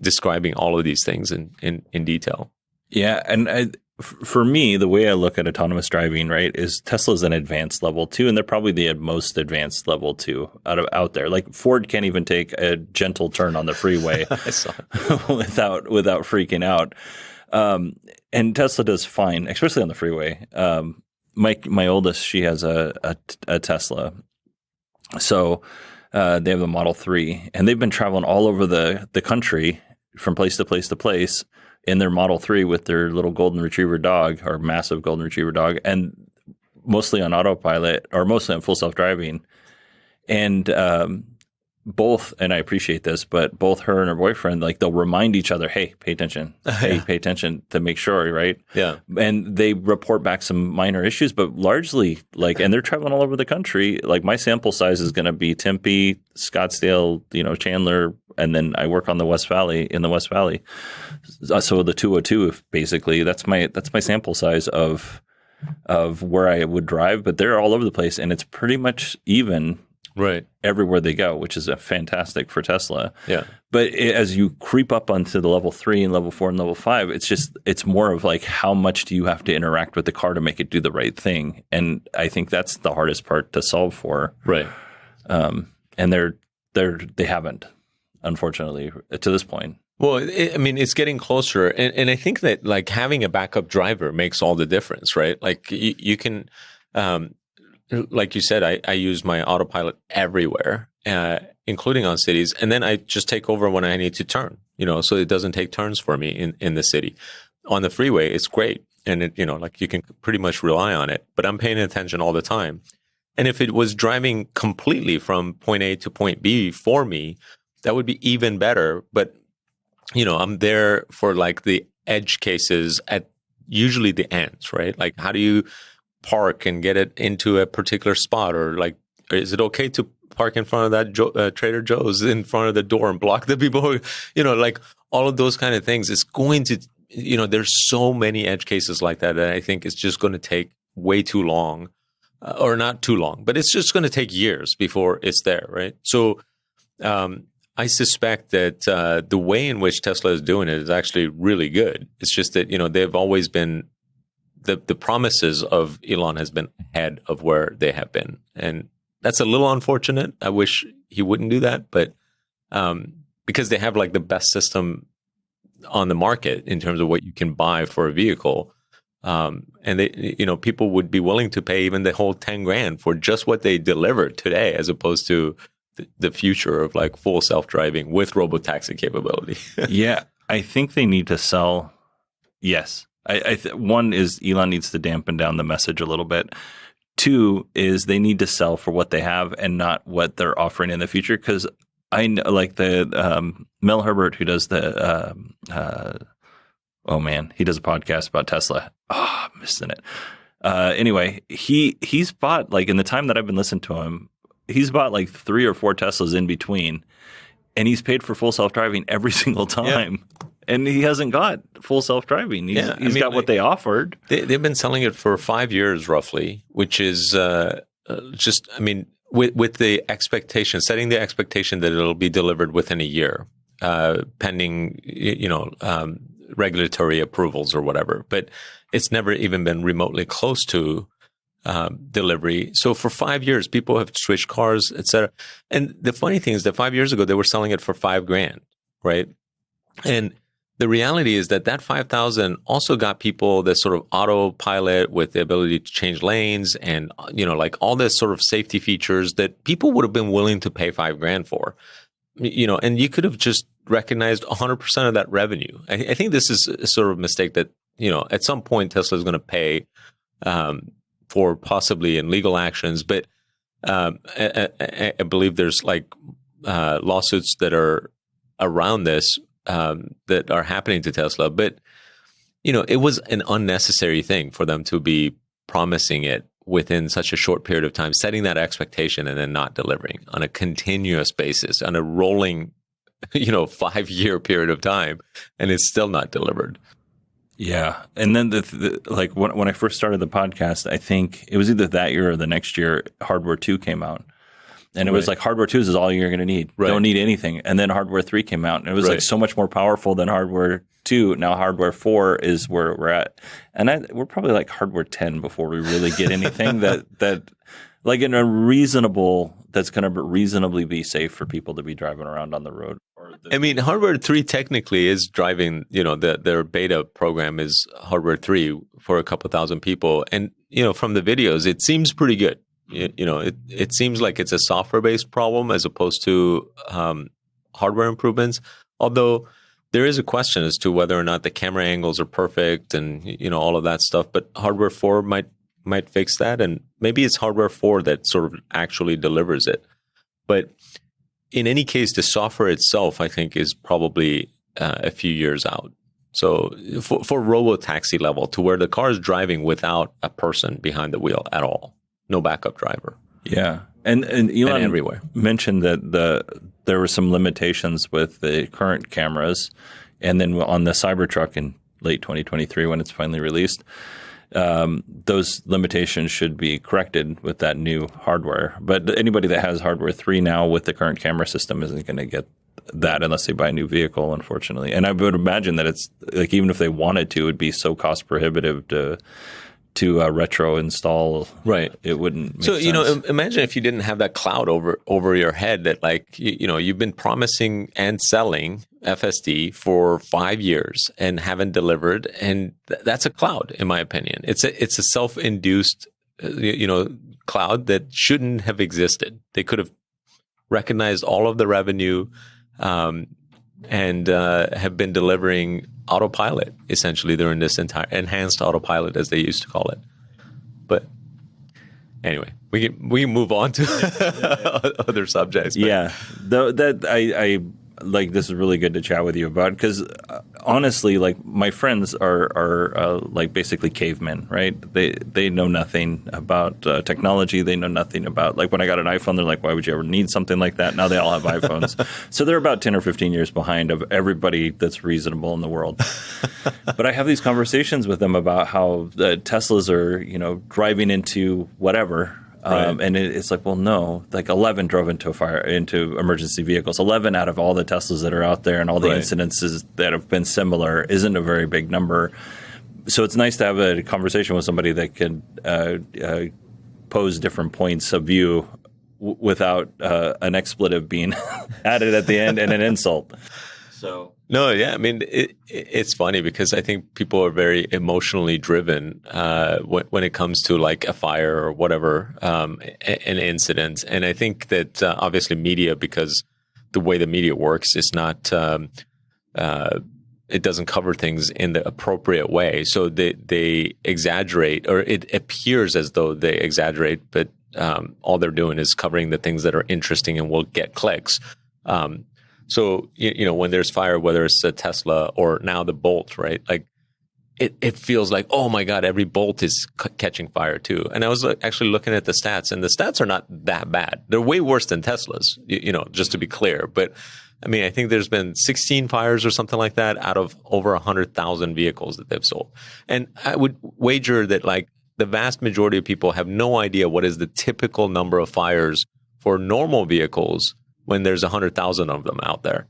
describing all of these things in detail. Yeah, and for me, the way I look at autonomous driving, right, is Tesla's an advanced level 2, and they're probably the most advanced level 2 out there. Like Ford can't even take a gentle turn on the freeway without freaking out. And Tesla does fine, especially on the freeway. My oldest, she has a Tesla, so they have the Model 3, and they've been traveling all over the country from place to place to place in their Model 3 with their little golden retriever dog, or massive golden retriever dog, and mostly on autopilot or mostly on full self-driving. And both, and I appreciate this, but both her and her boyfriend, like they'll remind each other, hey, pay attention. Hey, pay attention to make sure, right? Yeah. And they report back some minor issues, but largely and they're traveling all over the country. Like my sample size is going to be Tempe, Scottsdale, Chandler, and then I work on the West Valley, in the West Valley. So the 202, basically, that's my sample size of where I would drive, but they're all over the place, and it's pretty much even right everywhere they go, which is fantastic for Tesla. Yeah. But as you creep up onto the level 3 and level 4 and level 5, it's more of like how much do you have to interact with the car to make it do the right thing, and I think that's the hardest part to solve for. Right. And they haven't, unfortunately, to this point. Well, it's getting closer, and I think that like having a backup driver makes all the difference, right? Like you can, like you said, I use my autopilot everywhere, including on cities, and then I just take over when I need to turn, so it doesn't take turns for me in the city. On the freeway, it's great, and it, like you can pretty much rely on it, but I'm paying attention all the time. And if it was driving completely from point A to point B for me, that would be even better. But I'm there for like the edge cases at usually the ends, right? Like how do you park and get it into a particular spot, or like, is it okay to park in front of that Trader Joe's in front of the door and block the people like all of those kind of things. It's going to, there's so many edge cases like that I think it's just going to take way too long, or not too long, but it's just going to take years before it's there, right? So, I suspect that the way in which Tesla is doing it is actually really good. It's just that, they've always been, the promises of Elon has been ahead of where they have been. And that's a little unfortunate. I wish he wouldn't do that. But because they have like the best system on the market in terms of what you can buy for a vehicle. And they, people would be willing to pay even the whole 10 grand for just what they delivered today, as opposed to the future of like full self-driving with robotaxi capability. Yeah, I think they need to sell. Yes. One is Elon needs to dampen down the message a little bit. Two is they need to sell for what they have and not what they're offering in the future. Because I know, like the Mel Herbert, who does the he does a podcast about Tesla. Oh, I'm missing it. Anyway, he's bought, like, in the time that I've been listening to him, he's bought like 3 or 4 Teslas in between, and he's paid for full self-driving every single time. Yeah. And he hasn't got full self-driving. He's got what they offered. They've been selling it for 5 years roughly, which is with the expectation, setting the expectation that it'll be delivered within a year, pending, regulatory approvals or whatever. But it's never even been remotely close to delivery. So for 5 years, people have switched cars, et cetera. And the funny thing is that 5 years ago, they were selling it for $5 grand, right? And the reality is that $5,000 also got people this sort of autopilot with the ability to change lanes and, like all this sort of safety features that people would have been willing to pay $5 grand for, and you could have just recognized 100% of that revenue. I think this is a sort of mistake that, at some point Tesla is going to pay, for possibly in legal actions, but I believe there's like lawsuits that are around this that are happening to Tesla. But it was an unnecessary thing for them to be promising it within such a short period of time, setting that expectation and then not delivering on a continuous basis, on a rolling 5-year period of time, and it's still not delivered. Yeah. And then like when I first started the podcast, I think it was either that year or the next year, Hardware 2 came out. And it was like Hardware 2 is all you're going to need. Right. Don't need anything. And then Hardware 3 came out, and it was like so much more powerful than Hardware 2. Now Hardware 4 is where we're at. And we're probably like Hardware 10 before we really get anything that like in a reasonable, that's going to reasonably be safe for people to be driving around on the road. Hardware 3 technically is driving, their beta program is Hardware 3 for a couple thousand people. And, from the videos, it seems pretty good. It seems like it's a software-based problem as opposed to hardware improvements. Although there is a question as to whether or not the camera angles are perfect and, all of that stuff. But Hardware 4 might fix that. And maybe it's Hardware 4 that sort of actually delivers it. But in any case, the software itself, I think, is probably a few years out. So for robo-taxi level, to where the car is driving without a person behind the wheel at all, no backup driver. Yeah. And Elon everywhere mentioned that there were some limitations with the current cameras, and then on the Cybertruck in late 2023 when it's finally released, those limitations should be corrected with that new hardware. But anybody that has hardware 3 now with the current camera system isn't going to get that unless they buy a new vehicle, unfortunately. And I would imagine that it's like, even if they wanted to, it'd be so cost prohibitive to retro install. Right. It wouldn't make so, sense. Imagine if you didn't have that cloud over your head that, like, you've been promising and selling FSD for 5 years and haven't delivered. And that's a cloud, in my opinion. It's a self-induced, cloud that shouldn't have existed. They could have recognized all of the revenue, and have been delivering autopilot essentially during this entire enhanced autopilot, as they used to call it. But anyway, we can move on to other subjects. But. Yeah, though that I like, this is really good to chat with you about, because honestly, like, my friends are like basically cavemen, right? They know nothing about technology. They know nothing about, like, when I got an iPhone, they're like, why would you ever need something like that? Now they all have iPhones. So they're about 10 or 15 years behind of everybody that's reasonable in the world. But I have these conversations with them about how the Teslas are, driving into whatever. Right. And it's like, well, no, like 11 drove into emergency vehicles. 11 out of all the Teslas that are out there and all the incidences that have been similar isn't a very big number. So it's nice to have a conversation with somebody that can pose different points of view without an expletive being added at the end and an insult. So. No, yeah. I mean, it's funny because I think people are very emotionally driven when it comes to, like, a fire or whatever, an incident. And I think that obviously media, because the way the media works is not, it doesn't cover things in the appropriate way. So they exaggerate, or it appears as though they exaggerate, but all they're doing is covering the things that are interesting and will get clicks. So, when there's fire, whether it's a Tesla or now the Bolt, right? Like, it feels like, oh my God, every Bolt is catching fire too. And I was actually looking at the stats, and the stats are not that bad. They're way worse than Teslas, just to be clear. But I mean, I think there's been 16 fires or something like that out of over 100,000 vehicles that they've sold. And I would wager that, like, the vast majority of people have no idea what is the typical number of fires for normal vehicles when there's 100,000 of them out there.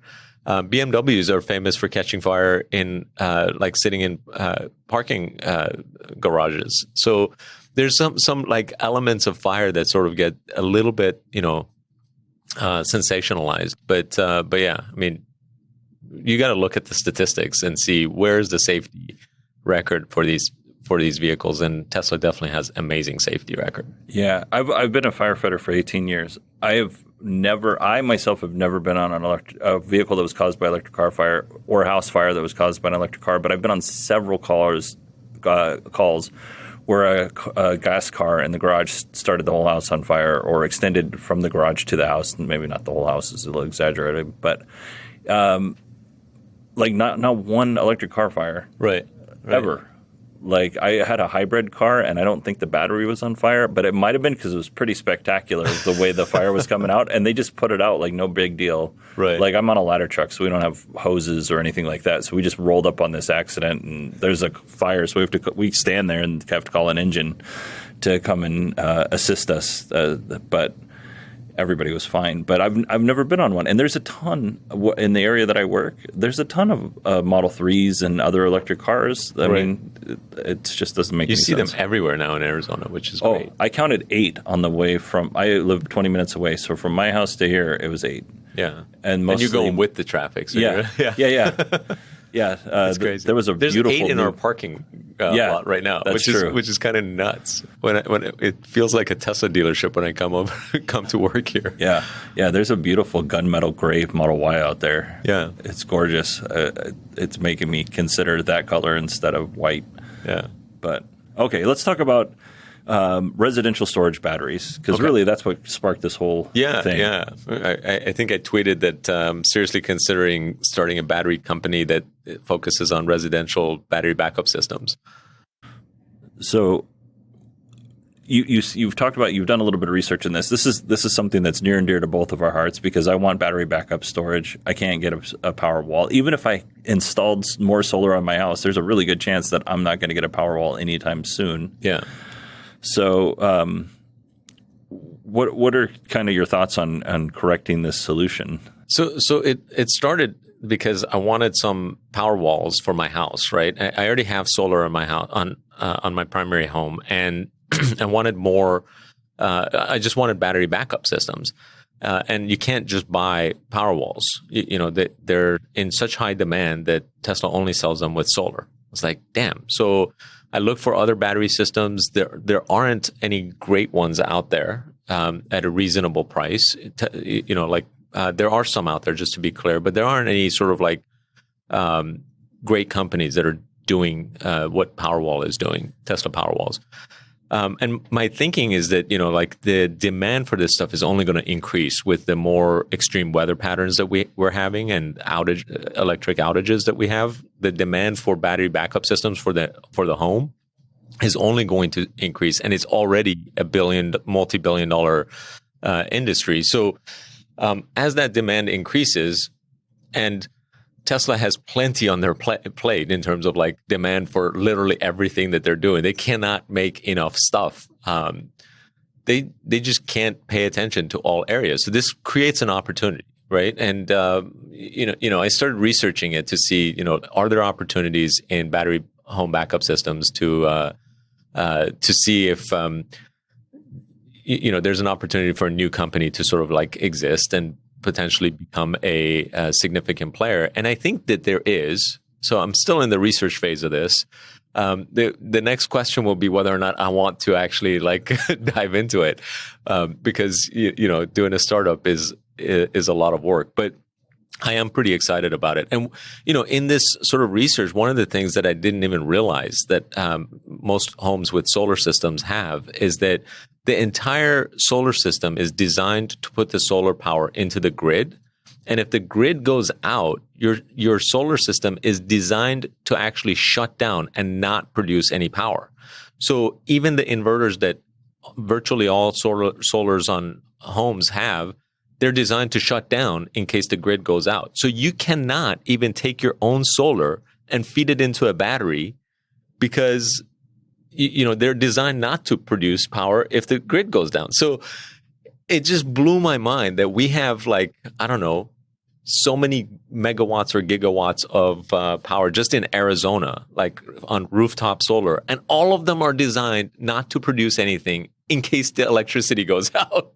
BMWs are famous for catching fire in, like, sitting in parking garages. So there's some like elements of fire that sort of get a little bit, sensationalized. But yeah, I mean, you got to look at the statistics and see where's the safety record for these vehicles, and Tesla definitely has amazing safety record. Yeah, I've been a firefighter for 18 years. I myself have never been on a vehicle that was caused by electric car fire or a house fire that was caused by an electric car, but I've been on several calls where a gas car in the garage started the whole house on fire, or extended from the garage to the house. Maybe not the whole house, is a little exaggerated, but like not one electric car fire, right. ever. Like, I had a hybrid car, and I don't think the battery was on fire, but it might have been because it was pretty spectacular the way the fire was coming out, and they just put it out like no big deal. Right. Like, I'm on a ladder truck, so we don't have hoses or anything like that. So we just rolled up on this accident, and there's a fire, so we stand there and have to call an engine to come and assist us. But everybody was fine. But I've never been on one, and there's a ton in the area that I work. There's a ton of Model 3s and other electric cars. I mean, it just doesn't make any sense. You see them everywhere now in Arizona, which is great. I counted 8 on the way from. I live 20 minutes away, so from my house to here, it was 8. Yeah, and mostly, you go with the traffic. So yeah. Yeah, that's crazy. There's beautiful 8 in our parking lot right now, which is kind of nuts. When it feels like a Tesla dealership when I come to work here. Yeah. There's a beautiful gunmetal gray Model Y out there. Yeah, it's gorgeous. It's making me consider that color instead of white. Yeah. But okay, let's talk about residential storage batteries, because really that's what sparked this whole thing. Yeah. I think I tweeted that seriously considering starting a battery company that focuses on residential battery backup systems. So you've talked about, you've done a little bit of research in this. This is something that's near and dear to both of our hearts, because I want battery backup storage. I can't get a power wall. Even if I installed more solar on my house, there's a really good chance that I'm not going to get a power wall anytime soon. Yeah. So what are kind of your thoughts on correcting this solution? So it started because I wanted some power walls for my house, right? I already have solar on my house, on my primary home, and I wanted more. I just wanted battery backup systems, and you can't just buy power walls. They're in such high demand that Tesla only sells them with solar. It's like, damn. So I looked for other battery systems. There aren't any great ones out there at a reasonable price. There are some out there, just to be clear, but there aren't any sort of like great companies that are doing what Powerwall is doing, Tesla Powerwalls. And my thinking is that, the demand for this stuff is only going to increase with the more extreme weather patterns that we're having and electric outages that we have. The demand for battery backup systems for the home is only going to increase, and it's already a multi-billion-dollar industry. So as that demand increases, and Tesla has plenty on their plate in terms of like demand for literally everything that they're doing. They cannot make enough stuff. They just can't pay attention to all areas. So this creates an opportunity, right? And I started researching it to see, are there opportunities in battery home backup systems to see if there's an opportunity for a new company to sort of like exist and potentially become a significant player. And I think that there is. So I'm still in the research phase of this. The next question will be whether or not I want to actually like dive into it, because doing a startup is a lot of work. But I am pretty excited about it. And in this sort of research, one of the things that I didn't even realize that most homes with solar systems have is that the entire solar system is designed to put the solar power into the grid. And if the grid goes out, your solar system is designed to actually shut down and not produce any power. So even the inverters that virtually all solars on homes have, they're designed to shut down in case the grid goes out. So you cannot even take your own solar and feed it into a battery, because they're designed not to produce power if the grid goes down. So it just blew my mind that we have so many megawatts or gigawatts of power just in Arizona, like on rooftop solar, and all of them are designed not to produce anything in case the electricity goes out.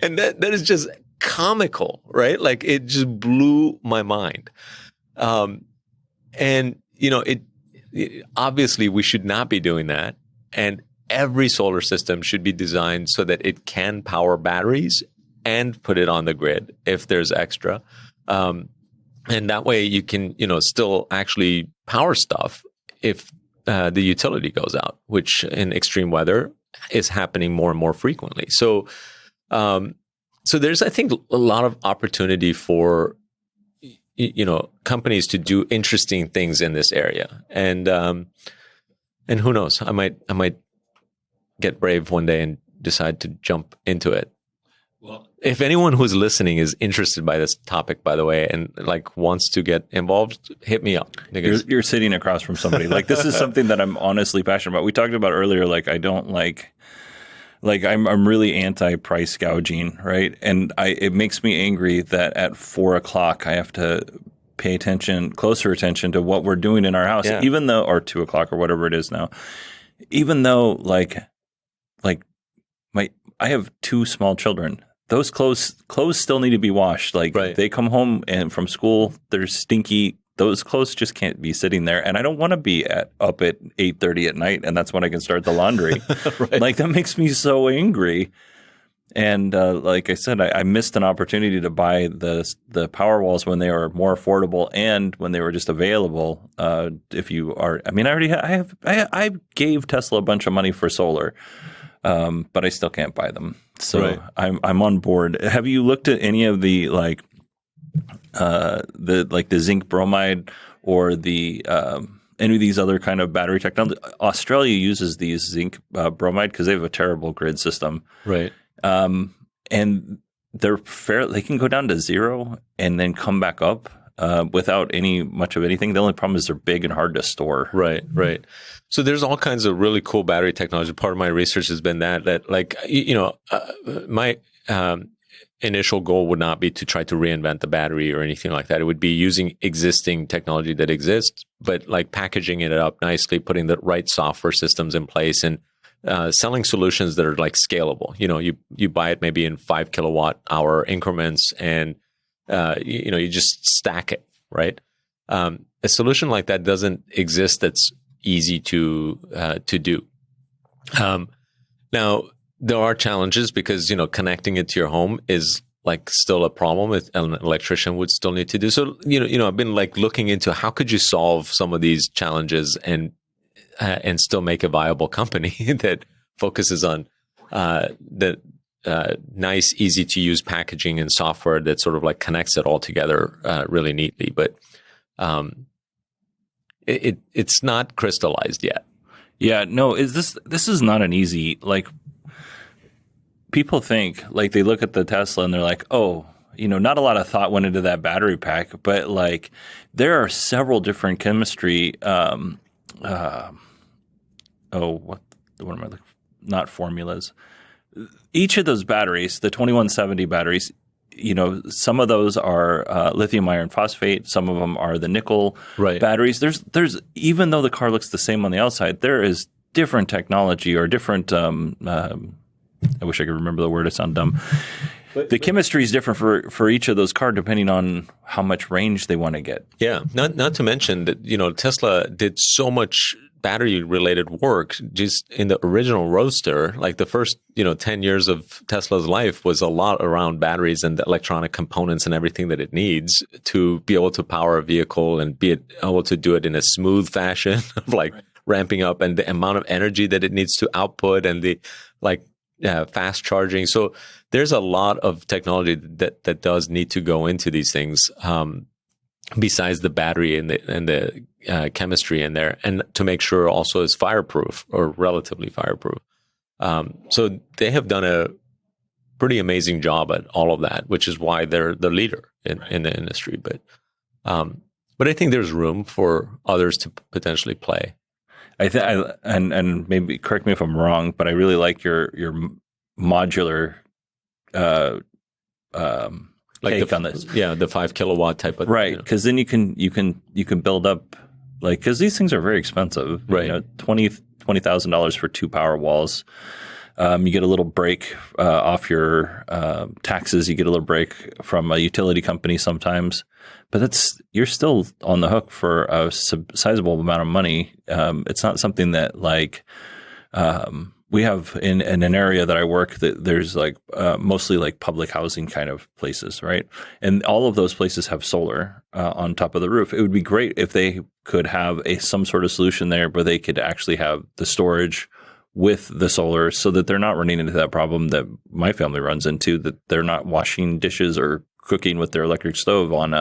And that is just comical, right? Like it just blew my mind. Obviously we should not be doing that. And every solar system should be designed so that it can power batteries and put it on the grid if there's extra. And that way you can, still actually power stuff if the utility goes out, which in extreme weather is happening more and more frequently. So there's, I think, a lot of opportunity for, companies to do interesting things in this area. And who knows, I might get brave one day and decide to jump into it. Well, if anyone who's listening is interested by this topic, by the way, and like wants to get involved, hit me up. You're sitting across from somebody. Like this is something that I'm honestly passionate about. We talked about earlier, like I don't like I'm really anti-price gouging, right? And it makes me angry that at 4:00 I have to pay closer attention to what we're doing in our house, even though, or 2:00 or whatever it is now, even though I have 2 small children. Those clothes still need to be washed. They come home and from school, they're stinky. Those clothes just can't be sitting there. And I don't want to be up at 8:30 at night, and that's when I can start the laundry. Right. Like that makes me so angry. And like I said, I missed an opportunity to buy the power walls when they were more affordable and when they were just available. If you are, I mean, I gave Tesla a bunch of money for solar. but I still can't buy them. So I'm on board. Have you looked at any of the the zinc bromide or the any of these other kind of battery technology? Australia uses these zinc bromide because they have a terrible grid system, right? And they're they can go down to zero and then come back up without much of anything. The only problem is they're big and hard to store. Right. So there's all kinds of really cool battery technology. Part of my research has been that like, my initial goal would not be to try to reinvent the battery or anything like that. It would be using existing technology that exists, but like packaging it up nicely, putting the right software systems in place, and selling solutions that are like scalable. You buy it maybe in 5 kilowatt hour increments, and you just stack it, right? A solution like that doesn't exist that's easy to do. Now, there are challenges because, connecting it to your home is like still a problem. An electrician would still need to do. So, I've been like looking into how could you solve some of these challenges and still make a viable company that focuses on the nice, easy to use packaging and software that sort of like connects it all together really neatly. But it's not crystallized yet. Yeah, no, this is not an easy, like, people think, like, they look at the Tesla and they're like, oh, not a lot of thought went into that battery pack, but like there are several different chemistry not formulas. Each of those batteries, the 2170 batteries, some of those are lithium iron phosphate. Some of them are the nickel batteries. There's even though the car looks the same on the outside, there is different technology or different. I wish I could remember the word. It sounds dumb. The chemistry is different for each of those cars depending on how much range they want to get. Yeah, not to mention that Tesla did so much battery related work just in the original Roadster. Like the first 10 years of Tesla's life was a lot around batteries and the electronic components and everything that it needs to be able to power a vehicle and be able to do it in a smooth fashion of ramping up, and the amount of energy that it needs to output, and the fast charging. So there's a lot of technology that does need to go into these things, besides the battery and the chemistry in there, and to make sure also is fireproof or relatively fireproof. So they have done a pretty amazing job at all of that, which is why they're the leader in the industry. But I think there's room for others to potentially play. And maybe correct me if I'm wrong, but I really like your modular take on this. Yeah, the 5 kilowatt type of right, because then you can build up, like, because these things are very expensive. Right, $20,000 for 2 power walls. You get a little break off your taxes. You get a little break from a utility company sometimes, but you're still on the hook for a sizable amount of money. It's not something that we have in an area that I work, that there's mostly public housing kind of places, right? And all of those places have solar on top of the roof. It would be great if they could have some sort of solution there where they could actually have the storage with the solar, so that they're not running into that problem that my family runs into, that they're not washing dishes or cooking with their electric stove on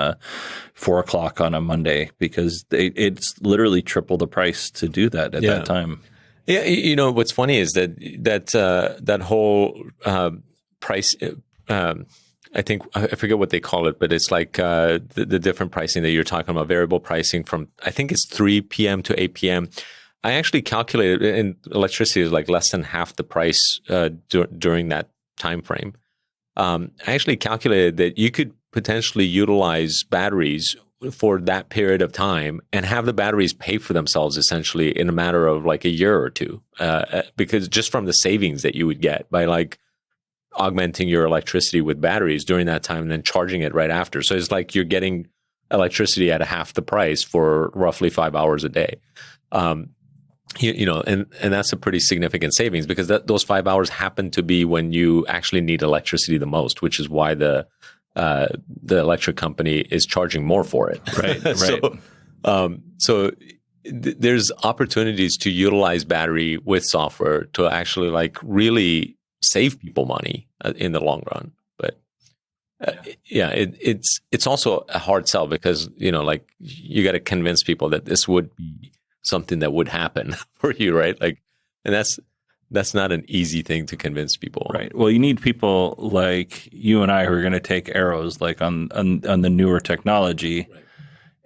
4:00 on a Monday, because it's literally triple the price to do that at that time. Yeah, what's funny is that whole price. I think I forget what they call it, but it's like the different pricing that you're talking about, variable pricing from, I think it's 3 p.m. to 8 p.m. I actually calculated, and electricity is like less than half the price during that time frame. I actually calculated that you could potentially utilize batteries for that period of time and have the batteries pay for themselves essentially in a matter of a year or two, because just from the savings that you would get by augmenting your electricity with batteries during that time and then charging it right after. So it's like you're getting electricity at half the price for roughly 5 hours a day. And that's a pretty significant savings, because those 5 hours happen to be when you actually need electricity the most, which is why the electric company is charging more for it. Right. So there's opportunities to utilize battery with software to actually like really save people money in the long run. But it's also a hard sell because, like you got to convince people that this would be something that would happen for you, right? Like, and that's not an easy thing to convince people. Right. Well, you need people like you and I who are going to take arrows like on the newer technology. Right.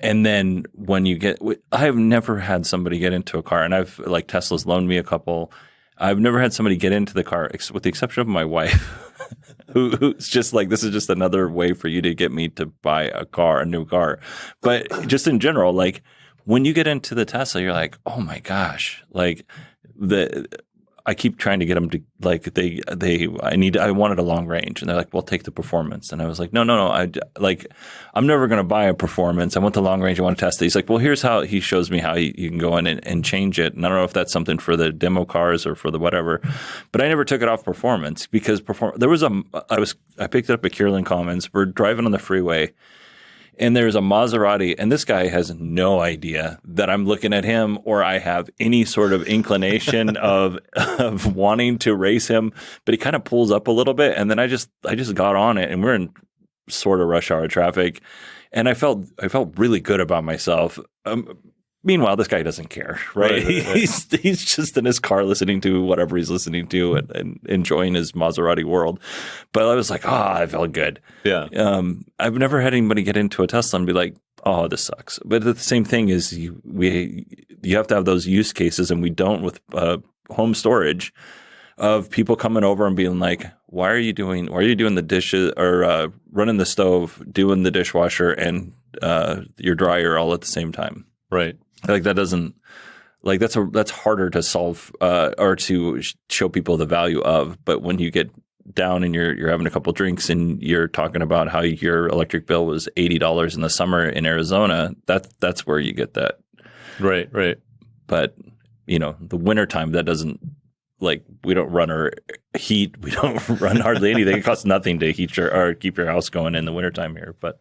And then when you I have never had somebody get into a car, and I've like Tesla's loaned me a couple. I've never had somebody get into the car with the exception of my wife, who's just like, this is just another way for you to get me to buy a new car. But just in general, like when you get into the Tesla, you're like, oh my gosh, like I keep trying to get them to like I wanted a long range, and they're like, well, take the performance. And I was like, no, I'm never going to buy a performance. I want the long range. I want to test it. He's like, well, here's how he shows me how you can go in and change it. And I don't know if that's something for the demo cars or for the whatever, but I never took it off performance because I picked it up at Kierland Commons. We're driving on the freeway. And there's a Maserati, and this guy has no idea that I'm looking at him or I have any sort of inclination of wanting to race him. But he kind of pulls up a little bit, and then I just got on it, and we're in sort of rush hour traffic, and I felt really good about myself. Meanwhile, this guy doesn't care, right? He's just in his car listening to whatever he's listening to and enjoying his Maserati world. But I was like, I felt good. Yeah. I've never had anybody get into a Tesla and be like, oh, this sucks. But the same thing is you have to have those use cases, and we don't with home storage of people coming over and being like, why are you doing the dishes or running the stove, doing the dishwasher and your dryer all at the same time? Right. Like that doesn't like that's harder to solve or to show people the value of. But when you get down and you're having a couple drinks and you're talking about how your electric bill was $80 in the summer in Arizona, that's where you get that. Right. But the wintertime, that doesn't like we don't run our heat. We don't run hardly anything. It costs nothing to heat or keep your house going in the wintertime here. But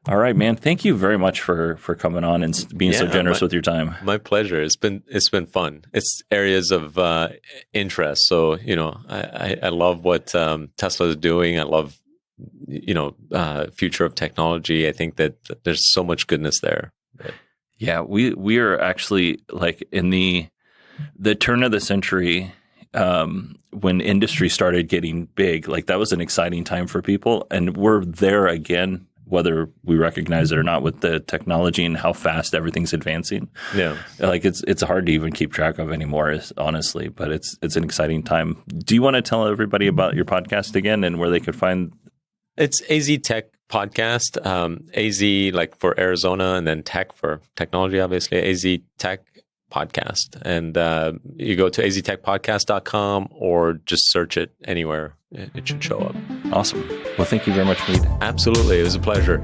all right, man. Thank you very much for coming on and being so generous with your time. My pleasure. It's been fun. It's areas of interest. So, I love what Tesla is doing. I love, future of technology. I think that there's so much goodness there. Yeah, we are actually like in the turn of the century when industry started getting big. Like that was an exciting time for people, and we're there again, whether we recognize it or not, with the technology and how fast everything's advancing. Yeah. Like it's hard to even keep track of anymore, honestly, but it's an exciting time. Do you want to tell everybody about your podcast again and where they could find? It's AZ Tech Podcast, AZ like for Arizona, and then tech for technology, obviously, AZ Tech Podcast. And you go to aztechpodcast.com or just search it anywhere. It should show up. Awesome. Well, thank you very much, Hamid. Absolutely. It was a pleasure.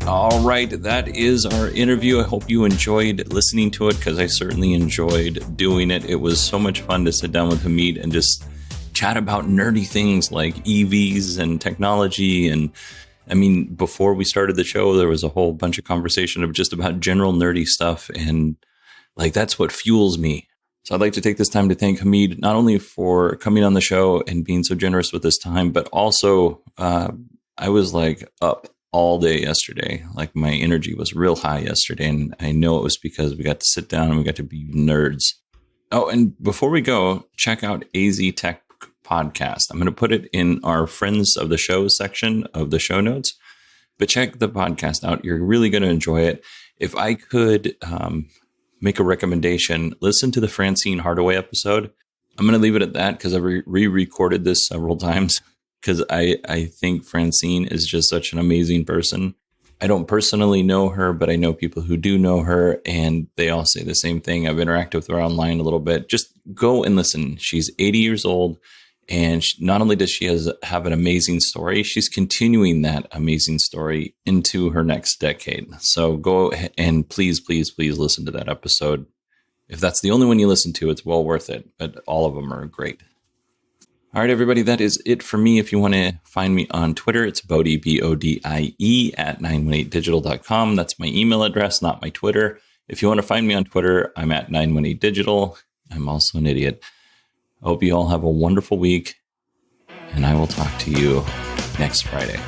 All right. That is our interview. I hope you enjoyed listening to it because I certainly enjoyed doing it. It was so much fun to sit down with Hamid and just chat about nerdy things like EVs and technology. And I mean, before we started the show, there was a whole bunch of conversation of just about general nerdy stuff. And like, that's what fuels me. So I'd like to take this time to thank Hamid, not only for coming on the show and being so generous with his time, but also I was like up all day yesterday. Like my energy was real high yesterday. And I know it was because we got to sit down and we got to be nerds. Oh, and before we go, check out AZ Tech Podcast. I'm going to put it in our friends of the show section of the show notes, but check the podcast out. You're really going to enjoy it. If I could make a recommendation, listen to the Francine Hardaway episode. I'm going to leave it at that because I re-recorded this several times because I think Francine is just such an amazing person. I don't personally know her, but I know people who do know her, and they all say the same thing. I've interacted with her online a little bit. Just go and listen. She's 80 years old. And not only does she have an amazing story, she's continuing that amazing story into her next decade. So go and please, please, please listen to that episode. If that's the only one you listen to, it's well worth it. But all of them are great. All right, everybody, that is it for me. If you want to find me on Twitter, it's Bodie, Bodie, at 918digital.com. That's my email address, not my Twitter. If you want to find me on Twitter, I'm at 918digital. I'm also an idiot. I hope you all have a wonderful week, and I will talk to you next Friday.